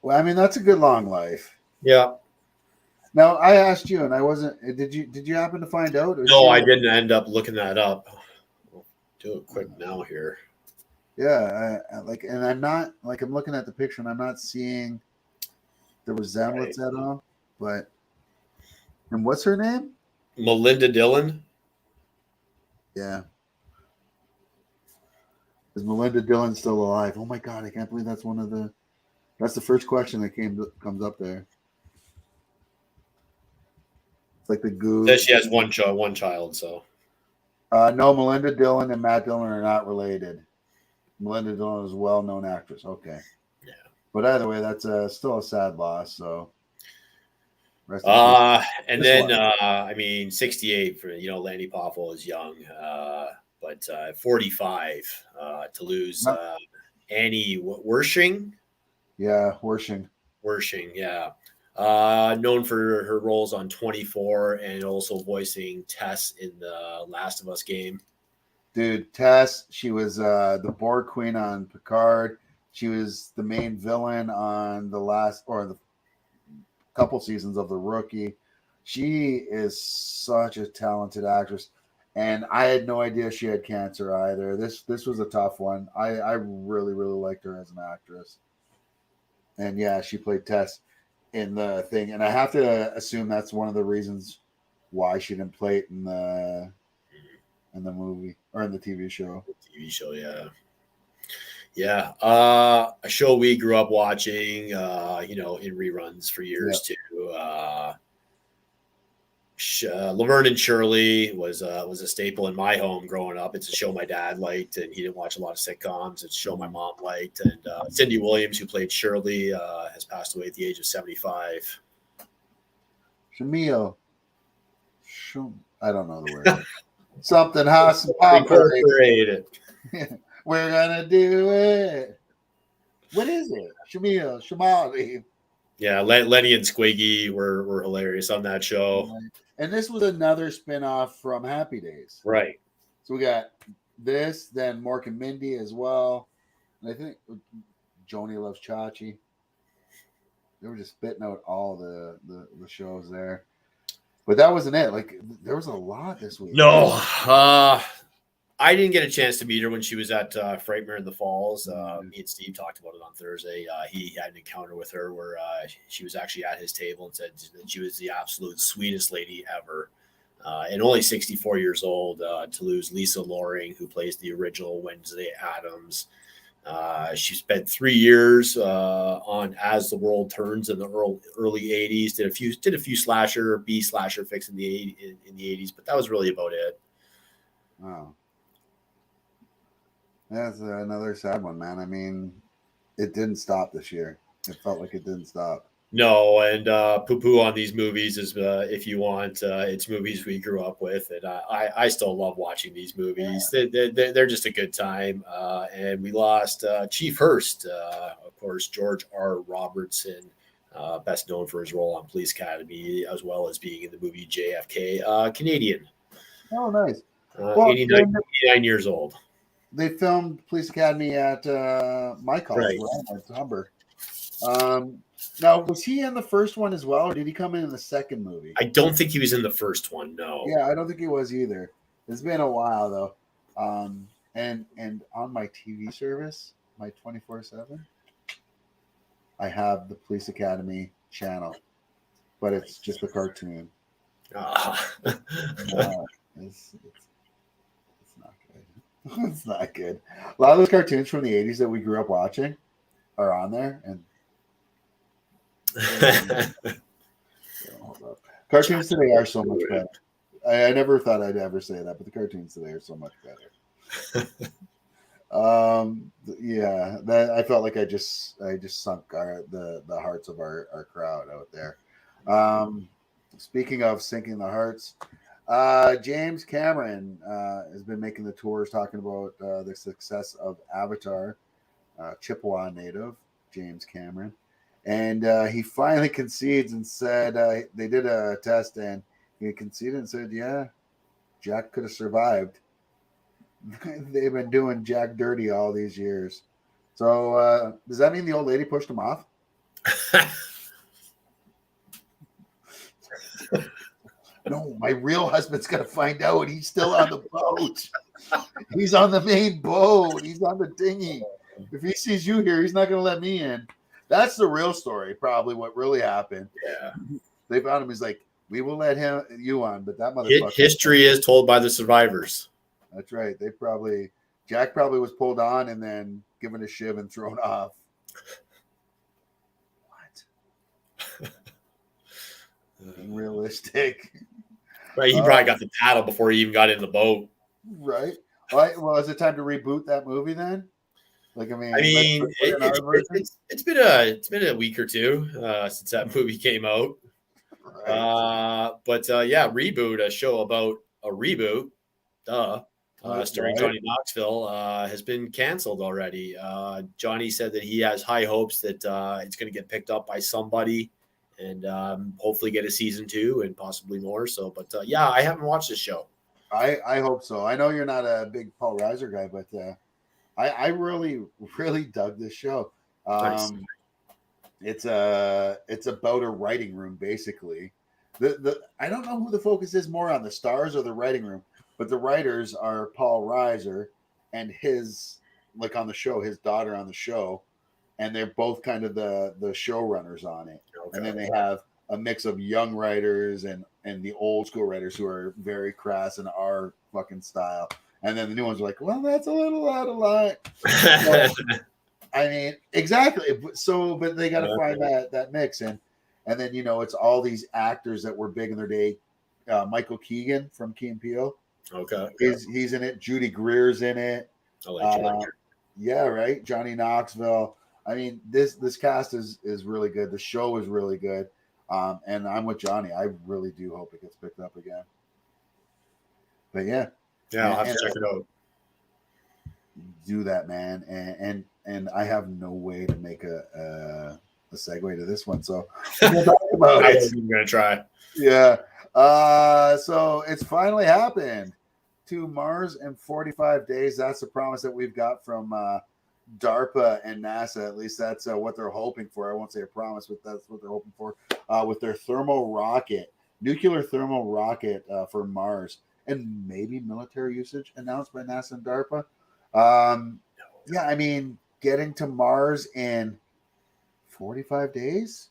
Well, I mean, that's a good long life. Yeah. Now, I asked you, and I wasn't. Did you happen to find out? No, I didn't end up looking that up. I'll do it quick now here. Yeah, and I'm not I'm looking at the picture, and I'm not seeing the resemblance at all. But, and what's her name? Melinda Dillon. Yeah. Is Melinda Dillon still alive? Oh my God, I can't believe that's that's the first question that comes up there. It's like the goo. Says she has one child, so. No, Melinda Dillon and Matt Dillon are not related. Melinda Dillon is a well-known actress. Okay. Yeah. But either way, that's still a sad loss. So. And then 68 for Lanny Poffo is young, but 45 to lose Annie Wershing. Yeah, Wershing. Yeah. Known for her roles on 24 and also voicing Tess in the Last of Us game. Dude, Tess, she was the Borg Queen on Picard. She was the main villain on the couple seasons of The Rookie. She is such a talented actress, and I had no idea she had cancer either. This was a tough one. I really, really liked her as an actress. And yeah, she played Tess in the thing, and I have to assume that's one of the reasons why she didn't play it in the movie or in the TV show. Yeah. A show we grew up watching, in reruns for years too. Laverne and Shirley was a staple in my home growing up. It's a show my dad liked, and he didn't watch a lot of sitcoms. It's a show my mom liked. And Cindy Williams, who played Shirley, has passed away at the age of 75. Shamil. I don't know the word. Something house and pop parade. We're gonna do it. What is it? Shamali. Yeah, Lenny and Squiggy were hilarious on that show. And this was another spinoff from Happy Days. Right. So we got this, then Mork and Mindy as well. And I think Joni Loves Chachi. They were just spitting out all the shows there. But that wasn't it. Like there was a lot this week. No, I didn't get a chance to meet her when she was at Frightmare in the Falls. Me and Steve talked about it on Thursday. He had an encounter with her where she was actually at his table and said that she was the absolute sweetest lady ever. And only 64 years old, to lose Lisa Loring, who plays the original Wednesday Addams. She spent 3 years on As the World Turns in the early 80s. Did a few slasher flicks in the 80s, but that was really about it. Wow. That's another sad one, man. I mean, it didn't stop this year. It felt like it didn't stop. No, and poo-poo on these movies is if you want. It's movies we grew up with, and I still love watching these movies. Yeah. They're just a good time. And we lost Chief Hurst, of course, George R. Robertson, best known for his role on Police Academy, as well as being in the movie JFK. Canadian. Oh, nice. 89 years old. They filmed Police Academy at my college, right, at Humber. Now, was he in the first one as well, or did he come in the second movie? I don't think he was in the first one, no. Yeah, I don't think he was either. It's been a while, though. And on my TV service, my 24/7, I have the Police Academy channel, but it's just a cartoon. It's not good. It's not good. A lot of those cartoons from the 80s that we grew up watching are on there, and cartoons today are so much better. I never thought I'd ever say that, but the cartoons today are so much better. Yeah, that I felt like I just sunk the hearts of our crowd out there. Speaking of sinking the hearts, James Cameron has been making the tours talking about the success of Avatar. Chippewa native James Cameron. And he finally concedes and said they did a test and he conceded and said, yeah, Jack could have survived. They've been doing Jack dirty all these years. So does that mean the old lady pushed him off? No, my real husband's going to find out. He's still on the boat. He's on the main boat. He's on the dinghy. If he sees you here, he's not going to let me in. That's the real story, probably what really happened. Yeah. They found him. He's like, we will let you on, but that motherfucker. History is told by the survivors. That's right. Jack probably was pulled on and then given a shiv and thrown off. What? Being realistic. Right. He probably got the paddle before he even got in the boat. Right. Well, is it time to reboot that movie then? Like, I mean, it's been a week or two since that movie came out. Right. But reboot, a show about a reboot, starring Johnny Knoxville, has been canceled already. Johnny said that he has high hopes that it's going to get picked up by somebody and hopefully get a season 2 and possibly more. So, but I haven't watched this show. I hope so. I know you're not a big Paul Reiser guy, but I really, really dug this show. Nice. It's about a writing room, basically. I don't know who the focus is more on, the stars or the writing room, but the writers are Paul Reiser and his, like on the show, his daughter on the show, and they're both kind of the showrunners on it. Okay. And then they have a mix of young writers and the old school writers who are very crass in our fucking style. And then the new ones are like, well, that's a little out of line. I mean, exactly. So, but they got to find that mix. And then, it's all these actors that were big in their day. Michael Keegan from Key and Peele. Okay. He's in it. Judy Greer's in it. Yeah, right. Johnny Knoxville. I mean, this cast is really good. The show is really good. And I'm with Johnny. I really do hope it gets picked up again. But yeah. Yeah, I'll have to check it out. Do that, man. And I have no way to make a segue to this one. So we'll talk about it. I'm going to try. Yeah. So it's finally happened. To Mars in 45 days. That's the promise that we've got from DARPA and NASA, at least that's what they're hoping for. I won't say a promise, but that's what they're hoping for with their nuclear thermal rocket for Mars, and maybe military usage announced by NASA and DARPA. Yeah, I mean, getting to Mars in 45 days,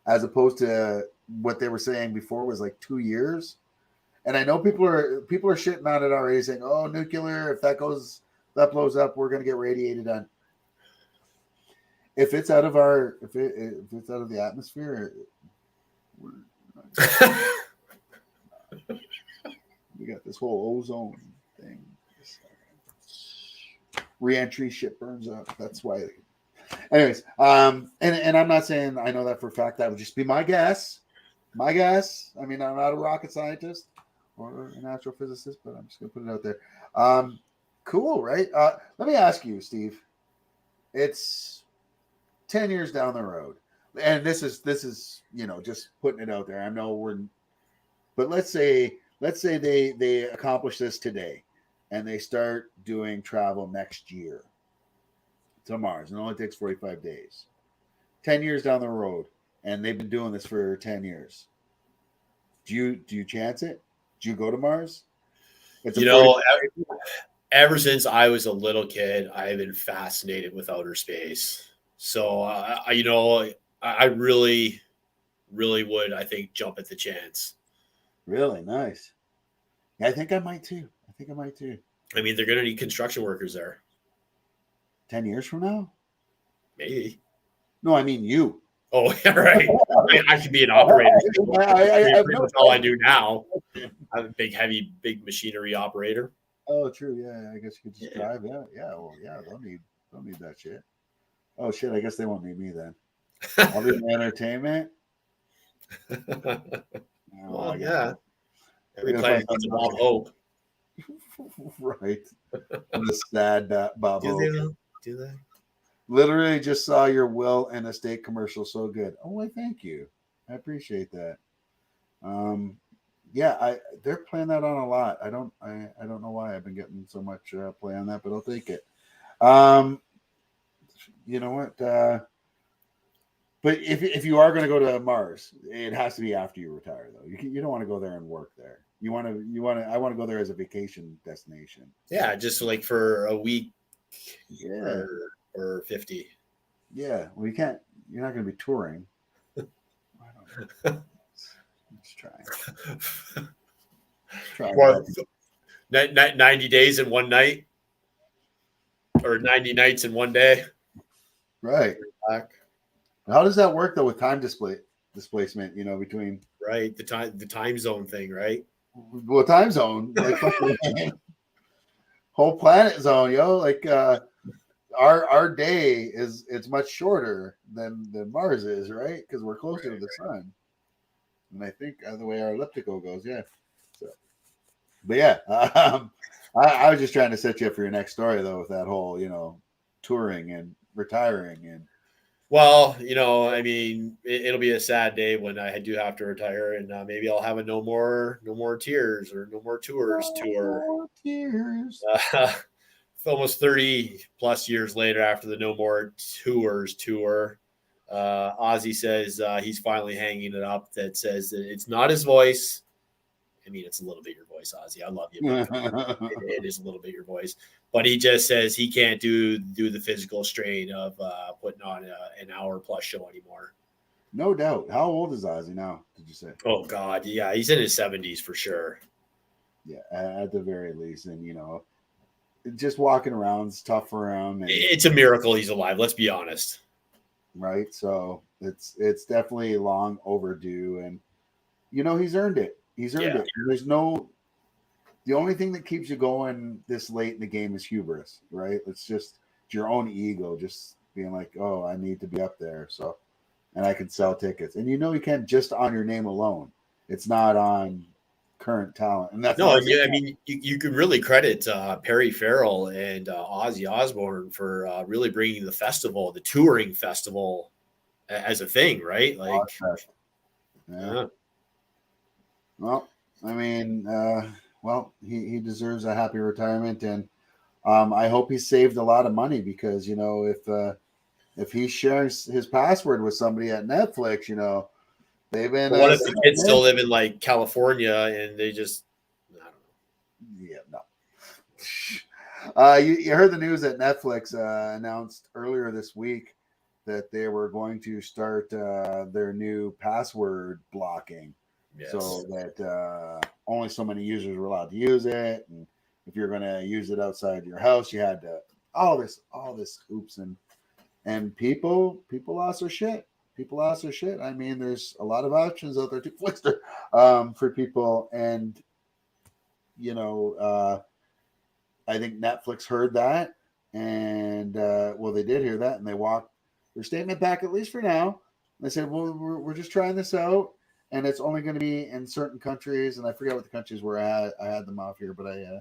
as opposed to what they were saying before was like 2 years. And I know people are shitting on it already, saying, "Oh, nuclear! If that blows up, we're going to get radiated on." If it's out of if it's out of the atmosphere, we got this whole ozone thing. Re-entry shit burns up. That's why. Anyways, and I'm not saying I know that for a fact. That would just be my guess. My guess. I mean, I'm not a rocket scientist or an astrophysicist, but I'm just gonna put it out there. Cool, right? Let me ask you, Steve. It's 10 years down the road, and this is just putting it out there. I know but let's say they accomplish this today, and they start doing travel next year to Mars, and it only takes 45 days. 10 years down the road, and they've been doing this for 10 years. Do you chance it? Do you go to Mars? Ever since I was a little kid, I've been fascinated with outer space. So, I really, really would, I think, jump at the chance. Really nice. Yeah, I think I might too. I mean, they're going to need construction workers there. 10 years from now? Maybe. No, I mean you. Oh, yeah, right. I should be an operator. That's all I do now. I'm a big machinery operator. Oh, true. Yeah, I guess you could just drive. Yeah. Well, yeah, they'll need that shit. Oh shit, I guess they won't need me then. I'll be in entertainment. Well, yeah. Every planet needs a Bob Hope. Right. The sad Bob Hope. Do they? Literally just saw your will and estate commercial. So good. Oh, well, thank you. I appreciate that. Yeah, they're playing that on a lot. I don't know why I've been getting so much play on that, but I'll take it. You know what? But if you are going to go to Mars, it has to be after you retire, though. You don't want to go there and work there. I want to go there as a vacation destination. Yeah, just like for a week. Yeah. Or 50. Yeah. Well, you can't. You're not going to be touring. I don't know. Let's try. Well, 90 days in one night, or 90 nights in one day. Right. How does that work though with time displacement? Between the time zone thing, right? Well, time zone, like whole planet zone, like our day it's much shorter than Mars is, right? Because we're closer to the sun. And I think the way our elliptical goes, yeah. So, but yeah, I was just trying to set you up for your next story though, with that whole touring and retiring and. Well, I mean, it'll be a sad day when I do have to retire, and maybe I'll have a no more tears or no more tours tour. No tears. Almost 30 plus years later, after the no more tours tour, Ozzy says he's finally hanging it up. That says that it's not his voice. I mean, it's a little bit your voice, Ozzy. I love you. It is a little bit your voice. But he just says he can't do the physical strain of putting on an hour plus show anymore. No doubt. How old is Ozzy now, did you say? Oh, God. Yeah, he's in his 70s for sure. Yeah, at the very least. And, just walking around is tough for him. And, it's a miracle he's alive. Let's be honest. Right? So it's definitely long overdue. And, he's earned it. He's earned it. The only thing that keeps you going this late in the game is hubris, right? It's your own ego, just being like, oh, I need to be up there. So, and I can sell tickets. And you can't just on your name alone. It's not on current talent. And that's you can really credit Perry Farrell and Ozzy Osbourne for really bringing the touring festival as a thing, right? Like, yeah. Well, I mean, he deserves a happy retirement, and I hope he saved a lot of money because if he shares his password with somebody at Netflix, they've been. But what if the kids still live in like California and they just? I don't know. Yeah, no. You heard the news that Netflix announced earlier this week that they were going to start their new password blocking, Yes. so that only so many users were allowed to use it, and if you're going to use it outside your house, you had to all this hoops and people lost their shit. People lost their shit. I mean, there's a lot of options out there to Flickster for people, and I think Netflix heard that, and they did hear that, and they walked their statement back, at least for now. They said, well, we're just trying this out, and it's only going to be in certain countries, and I forget what the countries were at. I had them off here, but I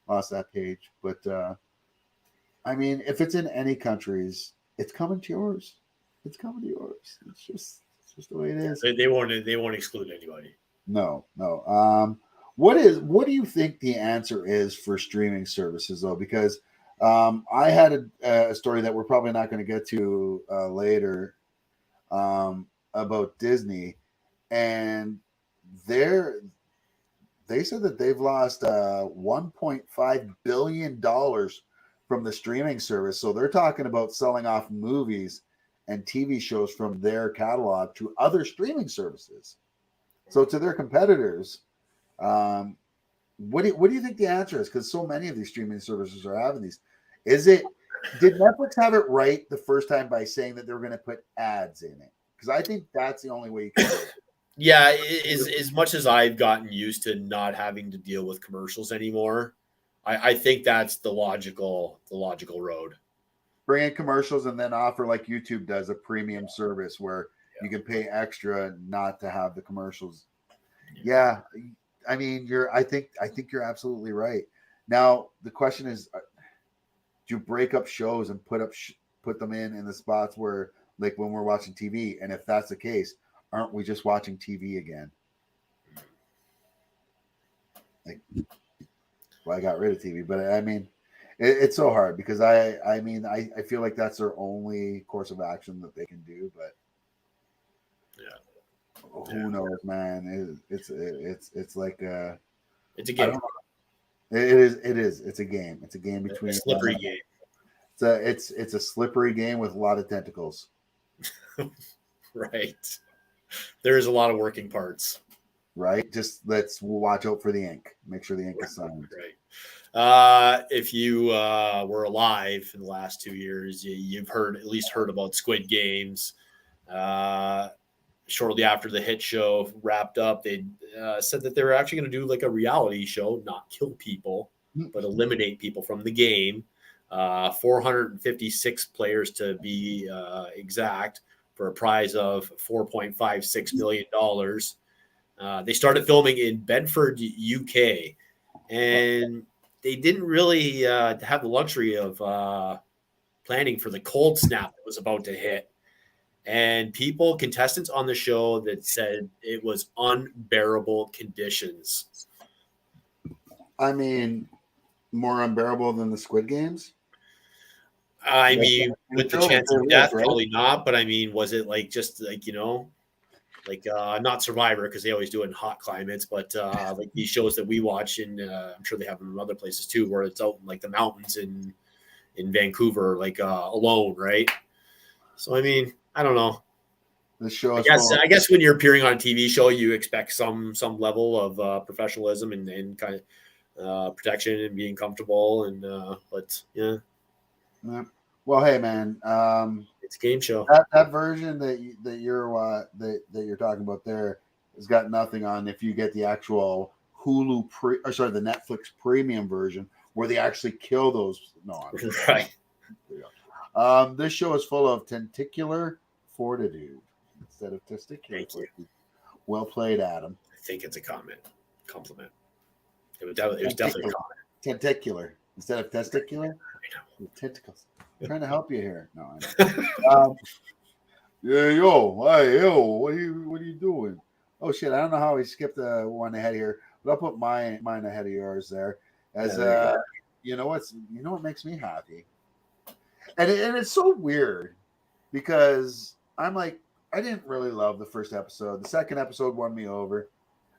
lost that page. But I mean, if it's in any countries, it's coming to yours. It's coming to yours. It's just the way it is. They won't exclude anybody. No. What do you think the answer is for streaming services, though? Because I had a story that we're probably not going to get to later about Disney, and they said that they've lost $1.5 billion from the streaming service. So they're talking about selling off movies and TV shows from their catalog to other streaming services. So to their competitors. What do you think the answer is? Because so many of these streaming services are having these. Did Netflix have it right the first time by saying that they were going to put ads in it? Because I think that's the only way you can do it. Yeah, as much as I've gotten used to not having to deal with commercials anymore, I think that's the logical road. Bring in commercials and then offer, like YouTube does, a premium service where you can pay extra not to have the commercials. Yeah, I mean, I think you're absolutely right. Now the question is, do you break up shows and put them in the spots where, like, when we're watching TV? And if that's the case, aren't we just watching TV again? Like, well, I got rid of TV, but I mean, it's so hard because I feel like that's their only course of action that they can do. But yeah, who knows, man? It's like it's a game. It is. It's a game. It's a game between a slippery game. It's a slippery game with a lot of tentacles. Right. There is a lot of working parts. Right. Just let's watch out for the ink. Make sure the ink is signed. Right. If you were alive in the last 2 years, you've at least heard about Squid Games. Shortly after the hit show wrapped up, they said that they were actually going to do like a reality show, not kill people, but eliminate people from the game. 456 players to be exact, for a prize of $4.56 million. They started filming in Bedford, UK, and they didn't really have the luxury of planning for the cold snap that was about to hit. And contestants on the show that said it was unbearable conditions. I mean, more unbearable than the Squid Games? I mean, with the chance of death, probably not. But I mean, was it like just like, not Survivor, because they always do it in hot climates, but like these shows that we watch, and I'm sure they have them in other places too, where it's out in like the mountains in Vancouver, like alone, right? So I mean, I don't know. The show. I guess when you're appearing on a TV show, you expect some level of professionalism and kind of protection and being comfortable, and but yeah. Well, hey man, it's a game show. That version that you're talking about there has got nothing on. If you get the actual the Netflix premium version where they actually kill those. No, right. This show is full of tentacular fortitude instead of testicular. Well played, Adam. I think it's a compliment. It was definitely a comment. Tentacular instead of testicular. Tentacles. I'm trying to help you here. No, I know. Hey, what are you doing? Oh shit! I don't know how he skipped one ahead here, but I'll put mine ahead of yours there. As you know what makes me happy, and it's so weird because I'm like, I didn't really love the first episode. The second episode won me over,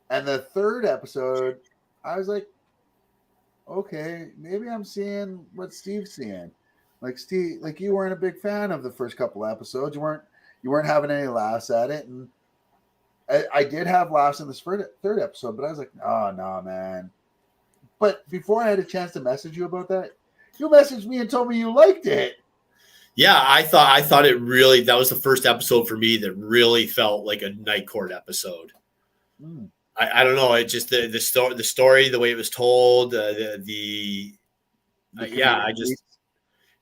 and the third episode, I was like, okay, maybe I'm seeing what Steve's seeing. Like Steve, like you weren't a big fan of the first couple episodes. You weren't having any laughs at it, and I did have laughs in this third episode, but I was like, oh no, man. But before I had a chance to message you about that, you messaged me and told me you liked it. Yeah, I thought it really, that was the first episode for me that really felt like a Night Court episode. I don't know. It just the story, the way it was told, I just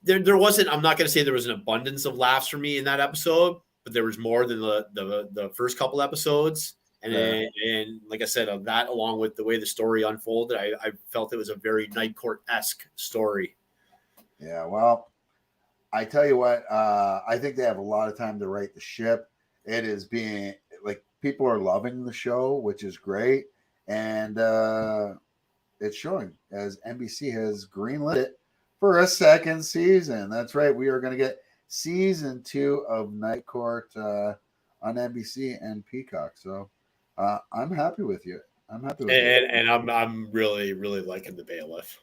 there wasn't. I'm not going to say there was an abundance of laughs for me in that episode, but there was more than the first couple episodes. And like I said, of that, along with the way the story unfolded, I felt it was a very Night Court-esque story. Yeah, well, I tell you what, I think they have a lot of time to right the ship. It is being like people are loving the show, which is great, and it's showing as NBC has greenlit it for a second season. That's right, we are going to get season 2 of Night Court on NBC and Peacock. So I'm happy with you. I'm happy with you, and I'm really liking the bailiff.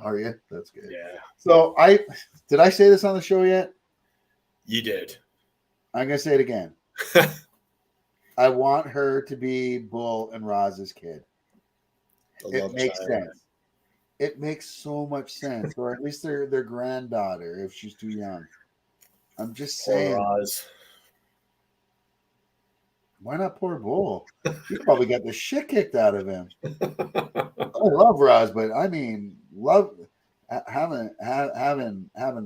Are you? That's good. Yeah. So did I say this on the show yet? You did. I'm gonna say it again. I want her to be Bull and Roz's kid. It makes sense. It makes so much sense, or at least their granddaughter if she's too young. I'm just saying. Roz. Why not poor Bull? He probably got the shit kicked out of him. I love Roz, but I mean, having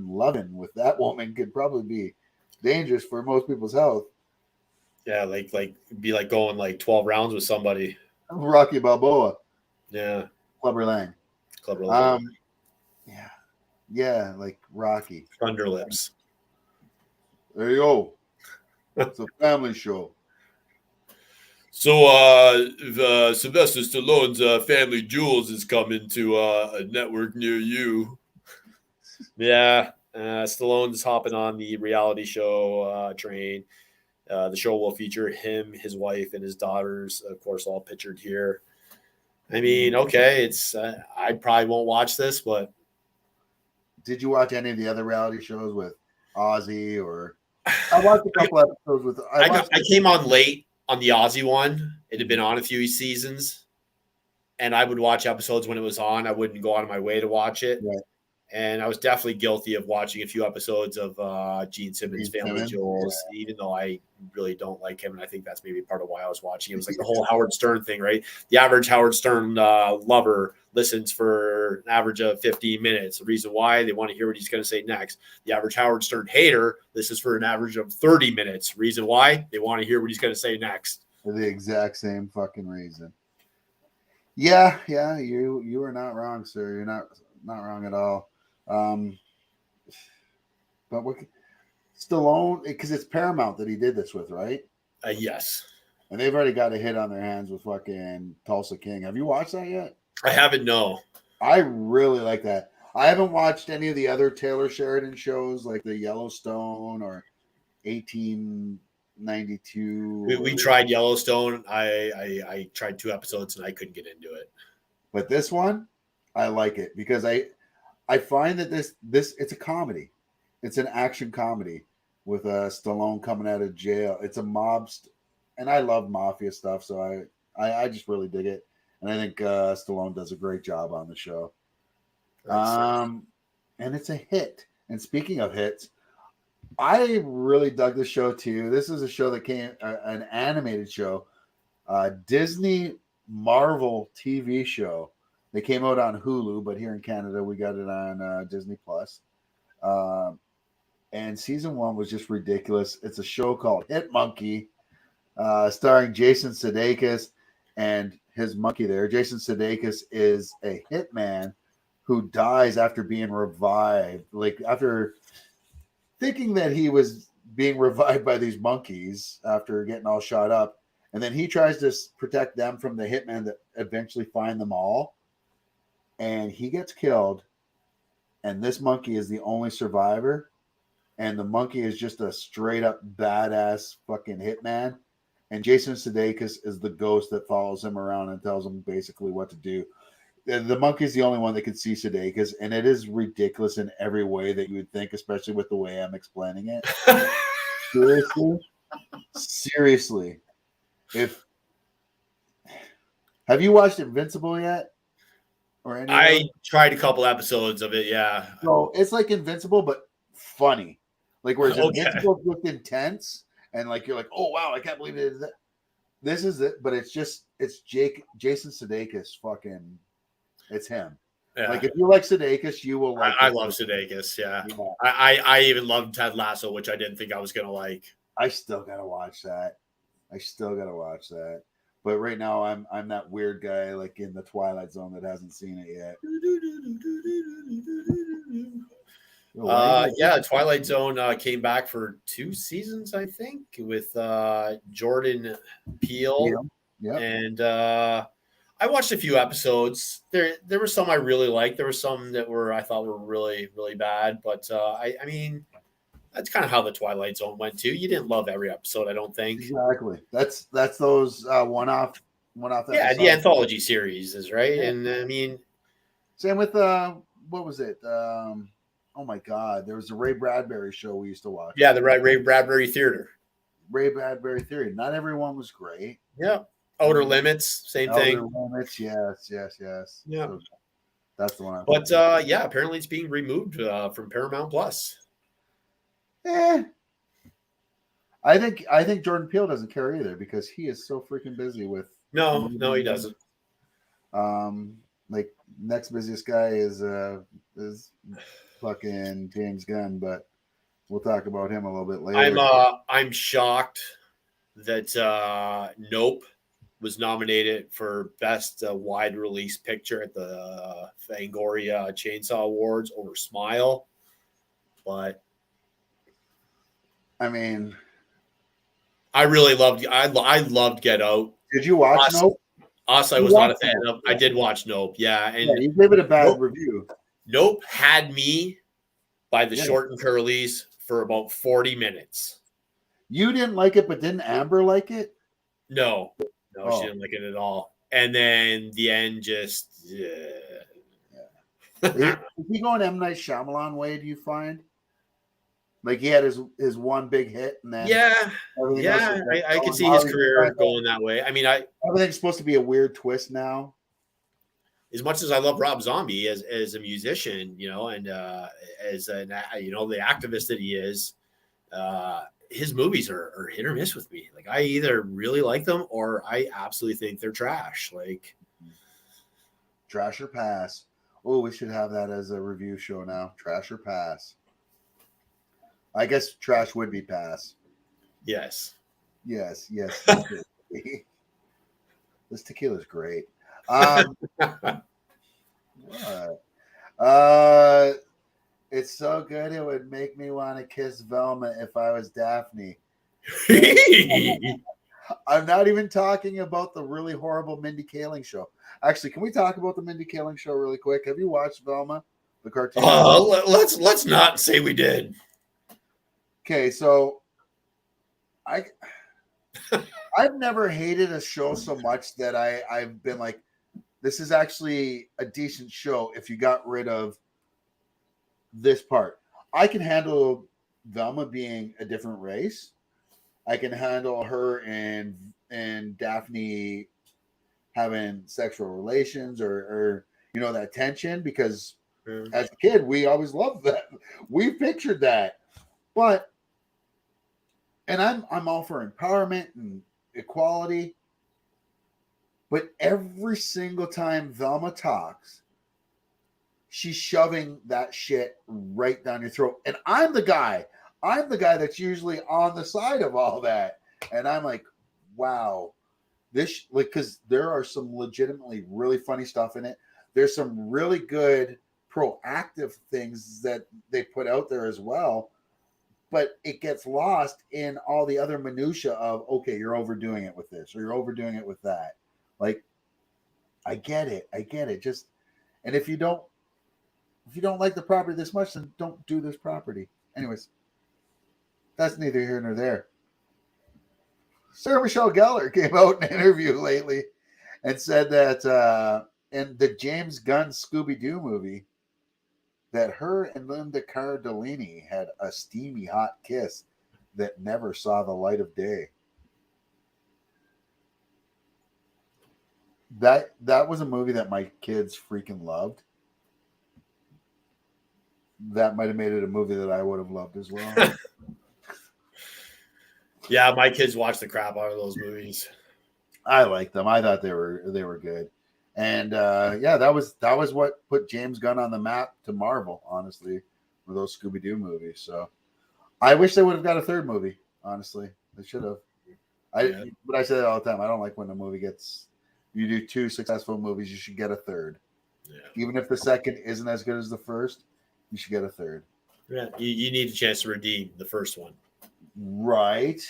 loving with that woman could probably be dangerous for most people's health. Yeah, like be like going like 12 rounds with somebody. Rocky Balboa. Yeah. Clubber Lang. Clubber Lang. Yeah, like Rocky. Thunder Lips. There you go. It's a family show. So, Sylvester Stallone's Family Jewels is coming to a network near you. Yeah, Stallone's hopping on the reality show train. The show will feature him, his wife, and his daughters, of course, all pictured here. I mean, okay, it's I probably won't watch this, but did you watch any of the other reality shows with Ozzy? Or I watched a couple episodes with. I came on late on the Aussie one. It had been on a few seasons, and I would watch episodes when it was on. I wouldn't go out of my way to watch it. Right. And I was definitely guilty of watching a few episodes of Gene Simmons' Family Jewels, even though I really don't like him. And I think that's maybe part of why I was watching. It was like the whole Howard Stern thing, right? The average Howard Stern lover listens for an average of 15 minutes. The reason why, they want to hear what he's going to say next. The average Howard Stern hater listens for an average of 30 minutes. Reason why? They want to hear what he's going to say next. For the exact same fucking reason. Yeah, you are not wrong, sir. You're not wrong at all. But what Stallone, because it's Paramount that he did this with, right? Yes. And they've already got a hit on their hands with fucking Tulsa King. Have you watched that yet? I haven't, no. I really like that. I haven't watched any of the other Taylor Sheridan shows like the Yellowstone or 1892. We tried Yellowstone. I tried 2 episodes and I couldn't get into it. But this one, I like it because I find that this it's a comedy. It's an action comedy with Stallone coming out of jail. It's a mob, and I love mafia stuff, so I just really dig it. And I think Stallone does a great job on the show. And it's a hit. And speaking of hits, I really dug the show too. This is a show that came, an animated show, Disney Marvel TV show. They came out on Hulu, but here in Canada, we got it on Disney Plus. And season 1 was just ridiculous. It's a show called Hit Monkey, starring Jason Sudeikis and his monkey there. Jason Sudeikis is a hitman who dies after being revived. Like after thinking that he was being revived by these monkeys after getting all shot up. And then he tries to protect them from the hitmen that eventually find them all. and he gets killed, and this monkey is the only survivor, and the monkey is just a straight up badass fucking hitman, and Jason Sudeikis is the ghost that follows him around and tells him basically what to do. The monkey's the only one that can see Sudeikis, and it is ridiculous in every way that you would think, especially with the way I'm explaining it. Seriously. Have you watched Invincible yet? Or any I tried a couple episodes of it, yeah. So it's like Invincible, but funny. Like whereas Okay. Invincible looked intense, and like you're like, oh wow, I can't believe it is that. This is it, but it's Jason Sudeikis fucking. It's him. Yeah. Like if you like Sudeikis, you will like. I love Sudeikis. Yeah, Yeah. I even loved Ted Lasso, which I didn't think I was gonna like. I still gotta watch that. But right now, I'm that weird guy like in the Twilight Zone that hasn't seen it yet. Yeah, Twilight Zone came back for 2 seasons, I think, with Jordan Peele. Yeah. And I watched a few episodes. There were some I really liked. There were some that I thought were really, really bad. But I mean, that's kind of how the Twilight Zone went too. You didn't love every episode, I don't think. Exactly. That's those one-off. Yeah, episodes. the anthology series is right. Yeah. And I mean, same with what was it? Oh my God, there was a Ray Bradbury show we used to watch. Yeah, the Ray Bradbury Theater. Ray Bradbury Theory. Not everyone was great. Yeah. Outer Limits, same thing. Outer Limits, yes. Yeah, so that's the one. But yeah, apparently it's being removed from Paramount Plus. I think Jordan Peele doesn't care either because he is so freaking busy with. No, he doesn't. Like next busiest guy is fucking James Gunn, but we'll talk about him a little bit later. I'm shocked that Nope was nominated for best wide release picture at the Fangoria Chainsaw Awards over Smile, but I mean, I really loved. I loved Get Out. Did you watch Nope? Us, I was not a fan of. I did watch Nope. Yeah, and you gave it a bad review. Nope had me by the short and curlies for about 40 minutes. You didn't like it, but didn't Amber like it? No, she didn't like it at all. And then the end just. Is he going M. Night Shyamalan way? Do you find? Like he had his one big hit, and then I could see his career going that way. I mean, everything's supposed to be a weird twist now. As much as I love Rob Zombie as a musician, and as the activist that he is, his movies are hit or miss with me. Like I either really like them or I absolutely think they're trash. Like trash or pass. Oh, we should have that as a review show now. Trash or pass. I guess trash would be pass. Yes. This tequila's great. It's so good it would make me want to kiss Velma if I was Daphne. I'm not even talking about the really horrible Mindy Kaling show. Actually, can we talk about the Mindy Kaling show really quick? Have you watched Velma, the cartoon? Let's not say we did. Okay, so I've never hated a show so much that I've been like, this is actually a decent show if you got rid of this part. I can handle Velma being a different race. I can handle her and Daphne having sexual relations or that tension because as a kid we always loved that. We pictured that. But I'm all for empowerment and equality. But every single time Velma talks, she's shoving that shit right down your throat. And I'm the guy that's usually on the side of all that. And I'm like, wow, this, like, because there are some legitimately really funny stuff in it. There's some really good proactive things that they put out there as well. But it gets lost in all the other minutia of, okay, you're overdoing it with this or you're overdoing it with that. Like, I get it. Just, And if you don't like the property this much, then don't do this property. Anyways, that's neither here nor there. Sarah Michelle Gellar came out in an interview lately and said that in the James Gunn Scooby-Doo movie, that her and Linda Cardellini had a steamy hot kiss that never saw the light of day. That was a movie that my kids freaking loved. That might have made it a movie that I would have loved as well. Yeah, my kids watch the crap out of those movies. I liked them. I thought they were good. And that was what put James Gunn on the map to Marvel, honestly, with those Scooby-Doo movies. So I wish they would have got a third movie, honestly. They should have. But I say that all the time. I don't like when a movie you do 2 successful movies, you should get a third. Yeah. Even if the second isn't as good as the first, you should get a third. Yeah, you need a chance to redeem the first one. Right.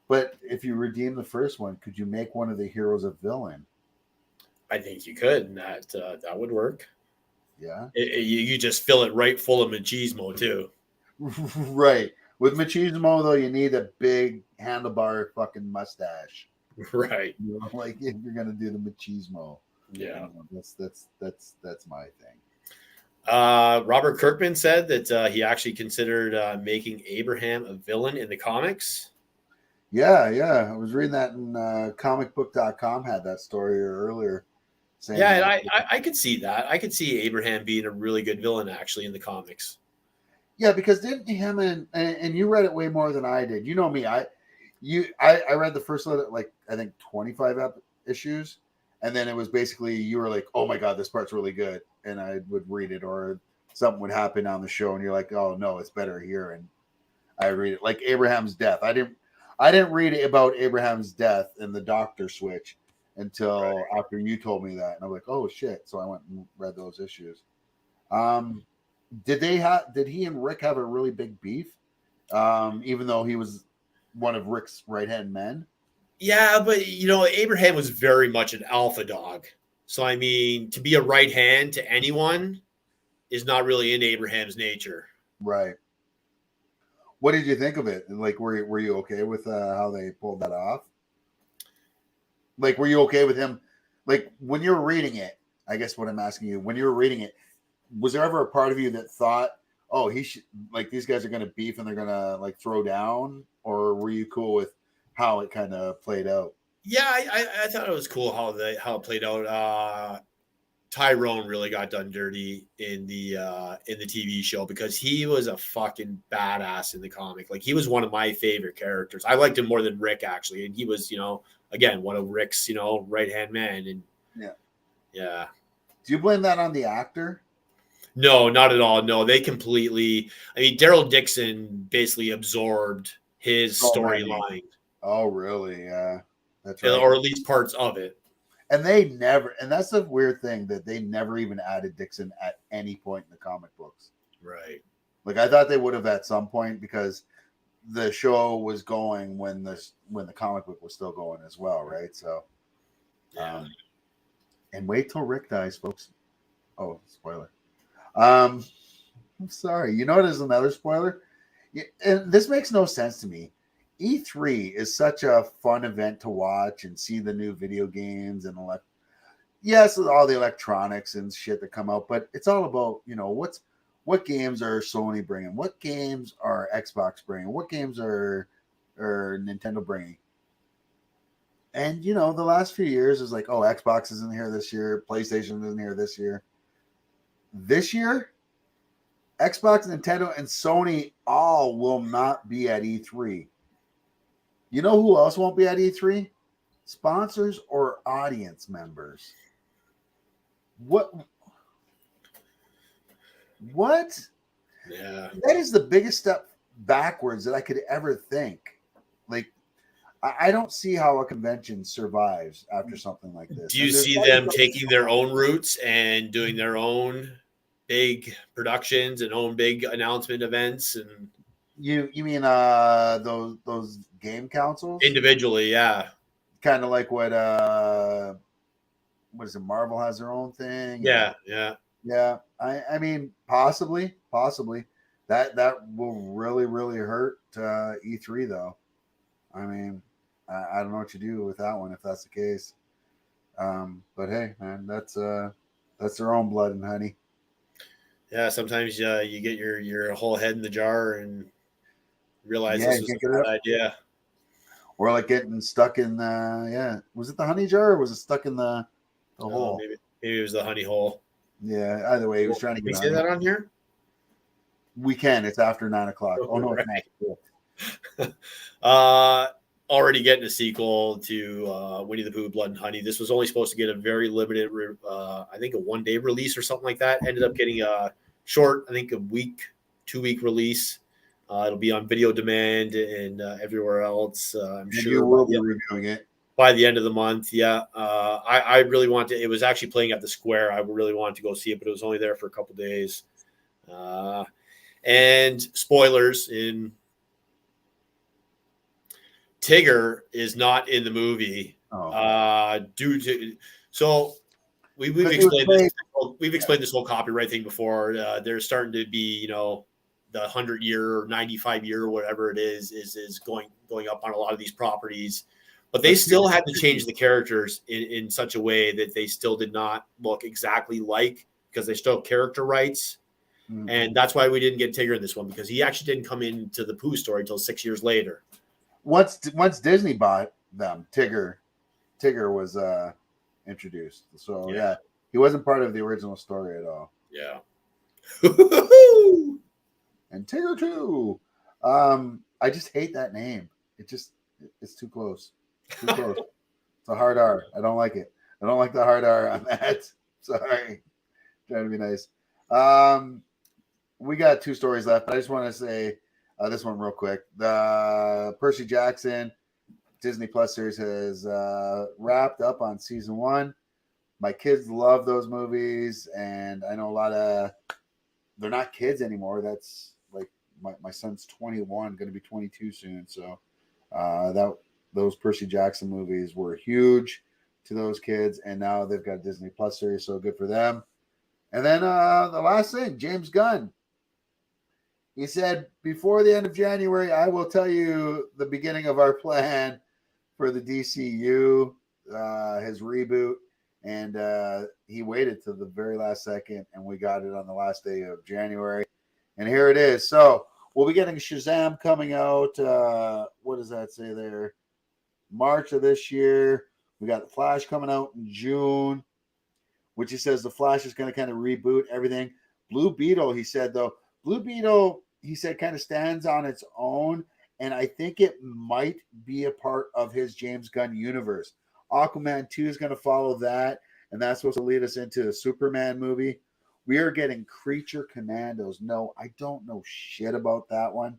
But if you redeem the first one, could you make one of the heroes a villain? I think you could, and that would work. Yeah. You just fill it right full of machismo, too. Right. With machismo, though, you need a big handlebar fucking mustache. Right. You know, like if you're gonna do the machismo. Yeah. That's my thing. Robert Kirkman said that he actually considered making Abraham a villain in the comics. Yeah. I was reading that in comicbook.com had that story earlier. Saying Yeah, and I could see that. I could see Abraham being a really good villain actually in the comics. Yeah, because didn't him and you read it way more than I did. You know me. I read the first like I think 25 issues, and then it was basically you were like, oh my god, this part's really good, and I would read it, or something would happen on the show, and you're like, oh no, it's better here, and I read it. Like Abraham's death. I didn't read about Abraham's death and the doctor switch until after you told me that, and I'm like, oh shit. So I went and read those issues. Did he and Rick have a really big beef? Even though he was one of Rick's right-hand men? Yeah, but Abraham was very much an alpha dog. So I mean, to be a right hand to anyone is not really in Abraham's nature. Right. What did you think of it? Like, were you okay with how they pulled that off? Like, were you okay with him? Like, when you were reading it, I guess what I'm asking you, when you were reading it, was there ever a part of you that thought, oh, he should, like, these guys are going to beef and they're going to like throw down? Or were you cool with how it kind of played out? Yeah, I thought it was cool how it played out. Tyrone really got done dirty in the TV show because he was a fucking badass in the comic. Like, he was one of my favorite characters. I liked him more than Rick actually, and he was, again, one of Rick's, right-hand man. And yeah. Do you blame that on the actor? No, not at all. No, they completely. I mean, Daryl Dixon basically absorbed his storyline. Oh, really? Yeah, that's right. Or at least parts of it. And that's the weird thing that they never even added Dixon at any point in the comic books. Right. Like, I thought they would have at some point because the show was going when the comic book was still going as well, right? So, and wait till Rick dies, folks. Oh, spoiler. I'm sorry. You know what is another spoiler? And this makes no sense to me. E3 is such a fun event to watch and see the new video games and yes, all the electronics and shit that come out, but it's all about, what games are Sony bringing? What games are Xbox bringing? What games are Nintendo bringing? And, the last few years is like, oh, Xbox isn't here this year. PlayStation isn't here this year. This year, Xbox, Nintendo, and Sony all will not be at E3. You know who else won't be at E3? Sponsors or audience members. What? Yeah. That is the biggest step backwards that I could ever think. Like, I don't see how a convention survives after something like this. Do you see them taking their own routes and doing their own big productions and own big announcement events? And you mean those game councils individually? Yeah, kind of like what is it? Marvel has their own thing. Yeah. Yeah, I mean, possibly. That will really hurt E3 though. I mean, I don't know what you do with that one if that's the case. But hey, man, that's their own blood and honey. Yeah, sometimes you get your whole head in the jar and realize Yeah, this you was can't a get it up. bad idea. Or like getting stuck in yeah. Was it the honey jar or was it stuck in the hole? Maybe it was the honey hole. Yeah, either way, he was trying to Can we get say honey. that on here? We can. It's after 9 o'clock. Oh no, it's Right. not. Already getting a sequel to Winnie the Pooh, Blood and Honey. This was only supposed to get a very limited, I think a 1-day release or something like that. Ended up getting a short, I think a 2-week release. It'll be on video demand and everywhere else. I'm And sure you will be reviewing it. by the end of the month. Yeah. I really want to, it was actually playing at the Square. I really wanted to go see it, but it was only there for a couple days. And spoilers in Tigger is not in the movie due to we've explained this. We've explained this whole copyright thing before. There's starting to be, the 100-year or 95-year or whatever it is going up on a lot of these properties, but they still had to change the characters in such a way that they still did not look exactly like, because they still have character rights. Mm-hmm. And that's why we didn't get Tigger in this one, because he actually didn't come into the Pooh story until 6 years later. Once Disney bought them, Tigger was introduced. So yeah, he wasn't part of the original story at all. Yeah. And Tigger too. I just hate that name. It's too close. Too close. It's a hard R. I don't like it. I don't like the hard R on that. Sorry. Trying to be nice. We got 2 stories left, but I just want to say this one real quick. The Percy Jackson Disney Plus series has wrapped up on season 1. My kids love those movies, and I know a lot of they're not kids anymore. That's like my son's 21, going to be 22 soon. So those Percy Jackson movies were huge to those kids, and now they've got a Disney Plus series, so good for them. And then the last thing, James Gunn. He said, before the end of January, I will tell you the beginning of our plan for the DCU, his reboot. And he waited till the very last second, and we got it on the last day of January. And here it is. So we'll be getting Shazam coming out. What does that say there? March of this year. We got The Flash coming out in June, which he says The Flash is going to kind of reboot everything. Blue Beetle, he said, though. Blue Beetle, he said, kind of stands on its own, and I think it might be a part of his James Gunn universe. Aquaman 2 is going to follow that, and that's supposed to lead us into a Superman movie. We are getting Creature Commandos. No, I don't know shit about that one,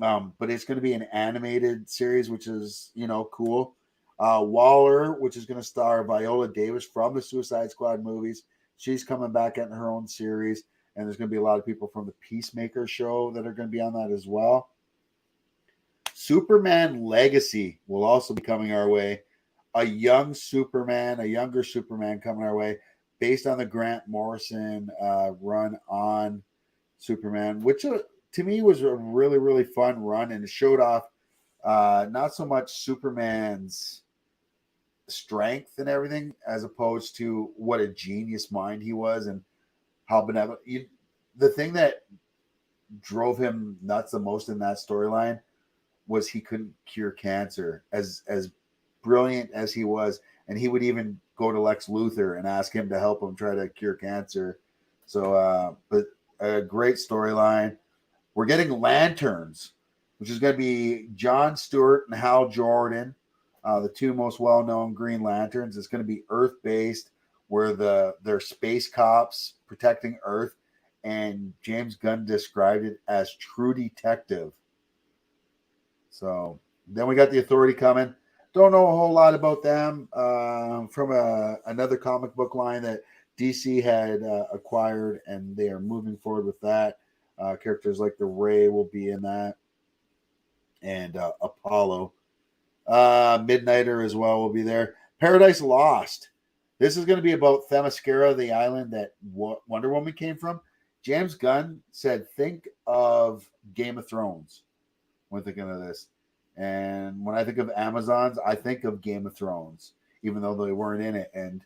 but it's going to be an animated series, which is, cool. Waller, which is going to star Viola Davis from the Suicide Squad movies. She's coming back in her own series. And there's going to be a lot of people from the Peacemaker show that are going to be on that as well. Superman Legacy will also be coming our way. A younger Superman coming our way, based on the Grant Morrison run on Superman, which to me was a really, really fun run. And it showed off not so much Superman's strength and everything, as opposed to what a genius mind he was and how benevolent. The thing that drove him nuts the most in that storyline was he couldn't cure cancer, as brilliant as he was, and he would even go to Lex Luthor and ask him to help him try to cure cancer. So, but a great storyline. We're getting Lanterns, which is going to be Jon Stewart and Hal Jordan, the 2 most well-known Green Lanterns. It's going to be Earth-based, where they're space cops protecting Earth, and James Gunn described it as true detective. So then we got the Authority coming. Don't know a whole lot about them from another comic book line that DC had acquired, and they are moving forward with that. Characters like the Ray will be in that, and Apollo. Midnighter as well will be there. Paradise Lost. This is going to be about Themyscira, the island that Wonder Woman came from. James Gunn said, think of Game of Thrones when thinking of this. And when I think of Amazons, I think of Game of Thrones, even though they weren't in it. And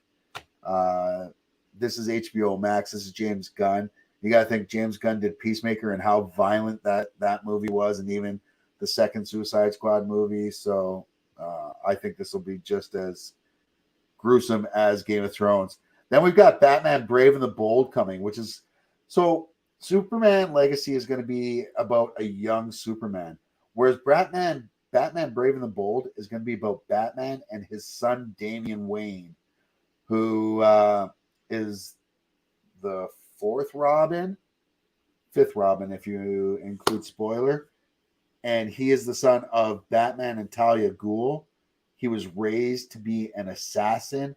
this is HBO Max. This is James Gunn. You got to think James Gunn did Peacemaker and how violent that movie was, and even the second Suicide Squad movie. So I think this will be just as gruesome as Game of Thrones. Then we've got Batman Brave and the Bold coming, which is so Superman Legacy is going to be about a young Superman, whereas Batman Brave and the Bold is going to be about Batman and his son Damian Wayne, who is the fifth Robin if you include spoiler, and he is the son of Batman and Talia Ghul. He was raised to be an assassin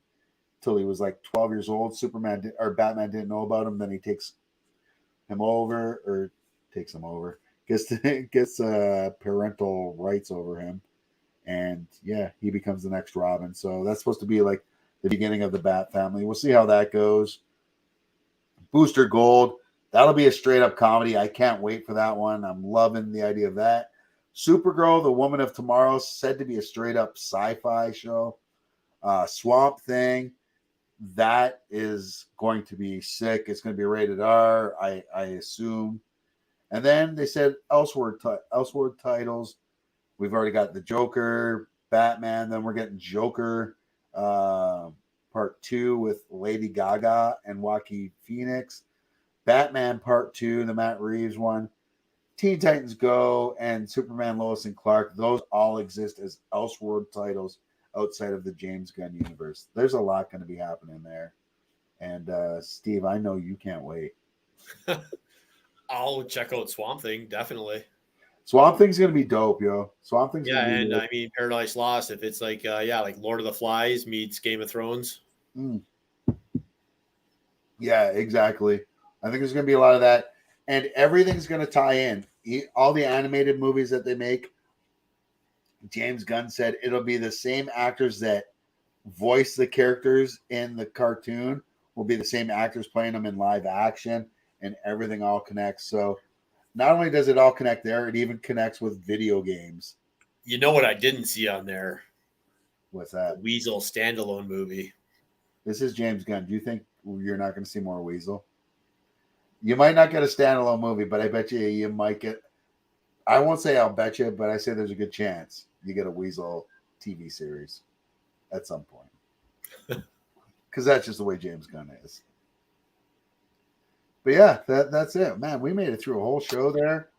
till he was like 12 years old. Batman didn't know about him. Then he takes him over, gets parental rights over him, and yeah, he becomes the next Robin. So that's supposed to be like the beginning of the Bat family. We'll see how that goes. Booster Gold, that'll be a straight up comedy. I can't wait for that one. I'm loving the idea of that. Supergirl, the Woman of Tomorrow, said to be a straight up sci-fi show. Swamp Thing, that is going to be sick. It's going to be rated R, I assume. And then they said Elseworld titles. We've already got the Joker, Batman. Then we're getting Joker Part 2 with Lady Gaga and Joaquin Phoenix. Batman Part 2, the Matt Reeves one. Teen Titans Go and Superman Lois and Clark. Those all exist as Elseworld titles outside of the James Gunn universe. There's a lot going to be happening there. And Steve, I know you can't wait. I'll check out Swamp Thing, definitely. Swamp Thing's going to be dope, yo. Swamp Thing's Yeah, gonna be and dope. I mean Paradise Lost, if it's like like Lord of the Flies meets Game of Thrones. Yeah, exactly. I think there's going to be a lot of that. And everything's going to tie in. All the animated movies that they make, James Gunn said it'll be the same actors that voice the characters in the cartoon will be the same actors playing them in live action, and everything all connects. So not only does it all connect there, it even connects with video games. You know what I didn't see on there? What's that? The Weasel standalone movie. This is James Gunn. Do you think you're not going to see more Weasel? You might not get a standalone movie, but I bet you might get. I won't say I'll bet you, but I say there's a good chance you get a Weasel TV series at some point. Because that's just the way James Gunn is. But yeah, that's it. Man, we made it through a whole show there.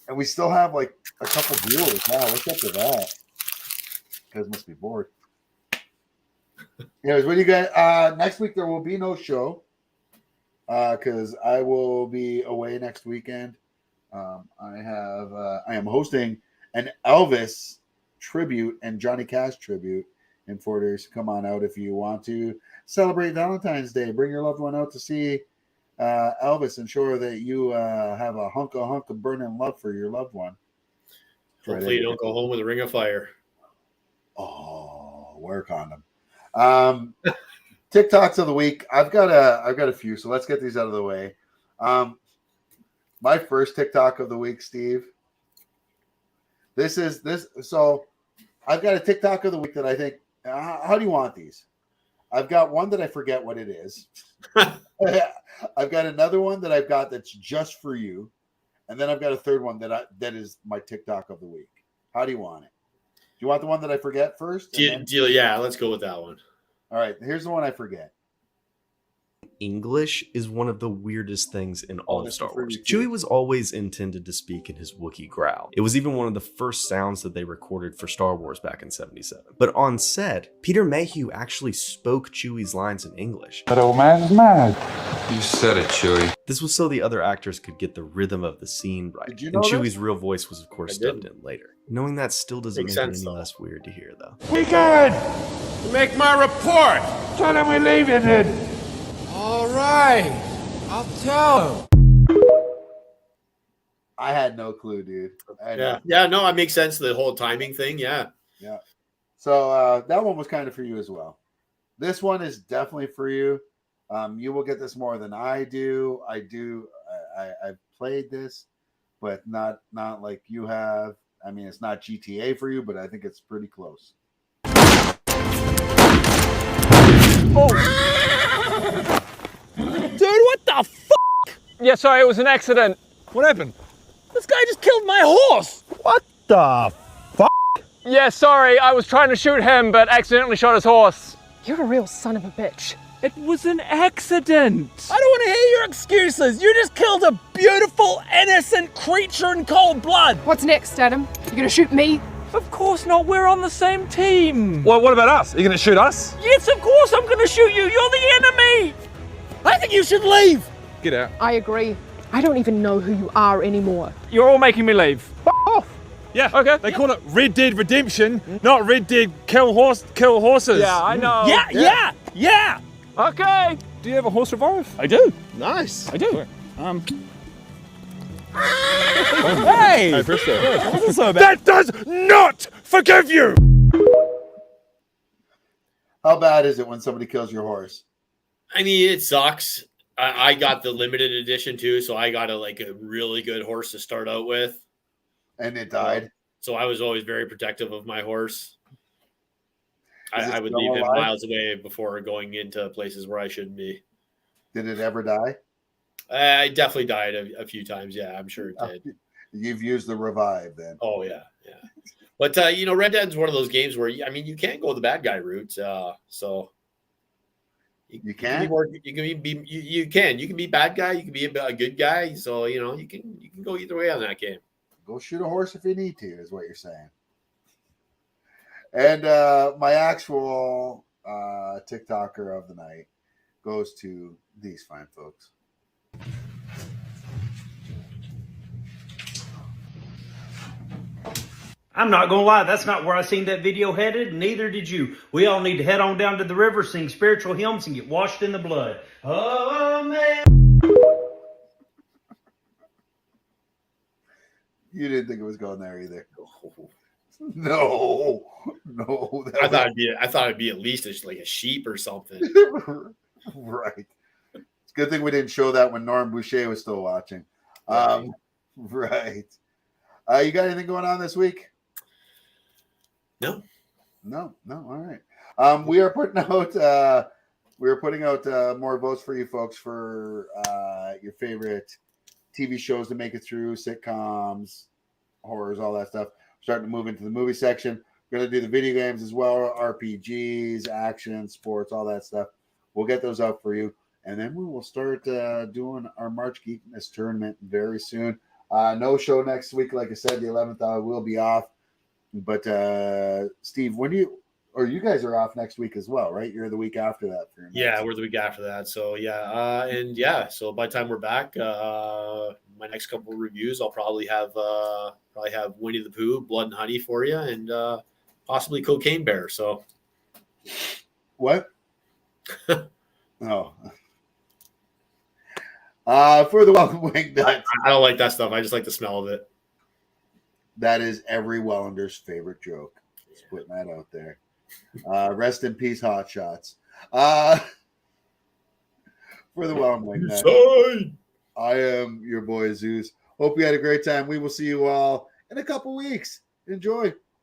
And we still have like a couple viewers. Wow, what's up with that? You guys must be bored. Anyways, what do you got? Next week there will be no show. Because I will be away next weekend. I am hosting an Elvis tribute and Johnny Cash tribute in Fort Erie. Come on out if you want to celebrate Valentine's Day. Bring your loved one out to see Elvis and show her that you have a hunk of burning love for your loved one. Hopefully you don't go home with a ring of fire. Oh, wear a condom. TikToks of the week. I've got a few, so let's get these out of the way. My first TikTok of the week, Steve. So I've got a TikTok of the week that I think. How do you want these? I've got one that I forget what it is. I've got another one that I've got that's just for you, and then I've got a third one that is my TikTok of the week. How do you want it? Do you want the one that I forget first? Yeah, let's go with that one. All right, here's the one I forget. English is one of the weirdest things in all of this Star is for Wars. you too. Chewie was always intended to speak in his Wookiee growl. It was even one of the first sounds that they recorded for Star Wars back in '77. But on set, Peter Mayhew actually spoke Chewie's lines in English. That old man's mad. You said it, Chewie. This was so the other actors could get the rhythm of the scene right. Did you And know Chewie's this? real voice was, of course, I didn't. dubbed in later. Knowing that still doesn't Makes make it sense, any though. less weird to hear, though. We good. Make my report. Tell him we're leaving then. All right. I'll tell him. I had no clue, dude. Yeah, no, it makes sense. The whole timing thing, yeah. So that one was kind of for you as well. This one is definitely for you. You will get this more than I do. I've played this, but not like you have. I mean, it's not GTA for you, but I think it's pretty close. Oh. Dude, what the fuck? Yeah, sorry, it was an accident. What happened? This guy just killed my horse. What the fuck? Yeah, sorry, I was trying to shoot him, but accidentally shot his horse. You're a real son of a bitch. It was an accident. I don't want to hear your excuses. You just killed a beautiful, innocent creature in cold blood. What's next, Adam? You gonna shoot me? Of course not. We're on the same team. Well, what about us? Are you going to shoot us? Yes, of course I'm going to shoot you. You're the enemy. I think you should leave. Get out. I agree. I don't even know who you are anymore. You're all making me leave. F off. Yeah. Okay. They call it Red Dead Redemption, not Red Dead kill horses. Yeah, I know. Yeah. Okay. Do you have a horse revive? I do. Nice. I do. Hey! That does not forgive you! How bad is it when somebody kills your horse? I mean, it sucks. I got the limited edition too, so I got a really good horse to start out with. And it died? So I was always very protective of my horse. I would leave alive? him miles away before going into places where I shouldn't be. Did it ever die? I definitely died a few times. Yeah, I'm sure it did. You've used the revive then. Oh yeah. But Red Dead's one of those games where you can't go the bad guy route. So you can. You can be bad guy. You can be a good guy. So you can go either way on that game. Go shoot a horse if you need to, is what you're saying. And my actual TikToker of the night goes to these fine folks. I'm not gonna lie, that's not where I seen that video headed, and neither did you. We all need to head on down to the river, sing spiritual hymns, and get washed in the blood. Oh, man. You didn't think it was going there either. No. I thought it'd be at least like a sheep or something. Right. It's a good thing we didn't show that when Norm Boucher was still watching. Right. You got anything going on this week? No. All right. We are putting out more votes for you folks for your favorite TV shows to make it through, sitcoms, horrors, all that stuff. Starting to move into the movie section. We're going to do the video games as well, RPGs, action, sports, all that stuff. We'll get those up for you. And then we will start doing our March Geekness tournament very soon. No show next week. Like I said, the 11th I will be off. But Steve, you guys are off next week as well, right? You're the week after that. Yeah, we're the week after that. So so by the time we're back, my next couple of reviews, I'll probably have Winnie the Pooh, Blood and Honey for you, and possibly Cocaine Bear. So what? Oh. For the Wellandwingnut. I don't like that stuff. I just like the smell of it. That is every Wellander's favorite joke. Just putting that out there. Rest in peace, Hot Shots. For the Wellandwingnut, I am your boy Zeus. Hope you had a great time. We will see you all in a couple weeks. Enjoy.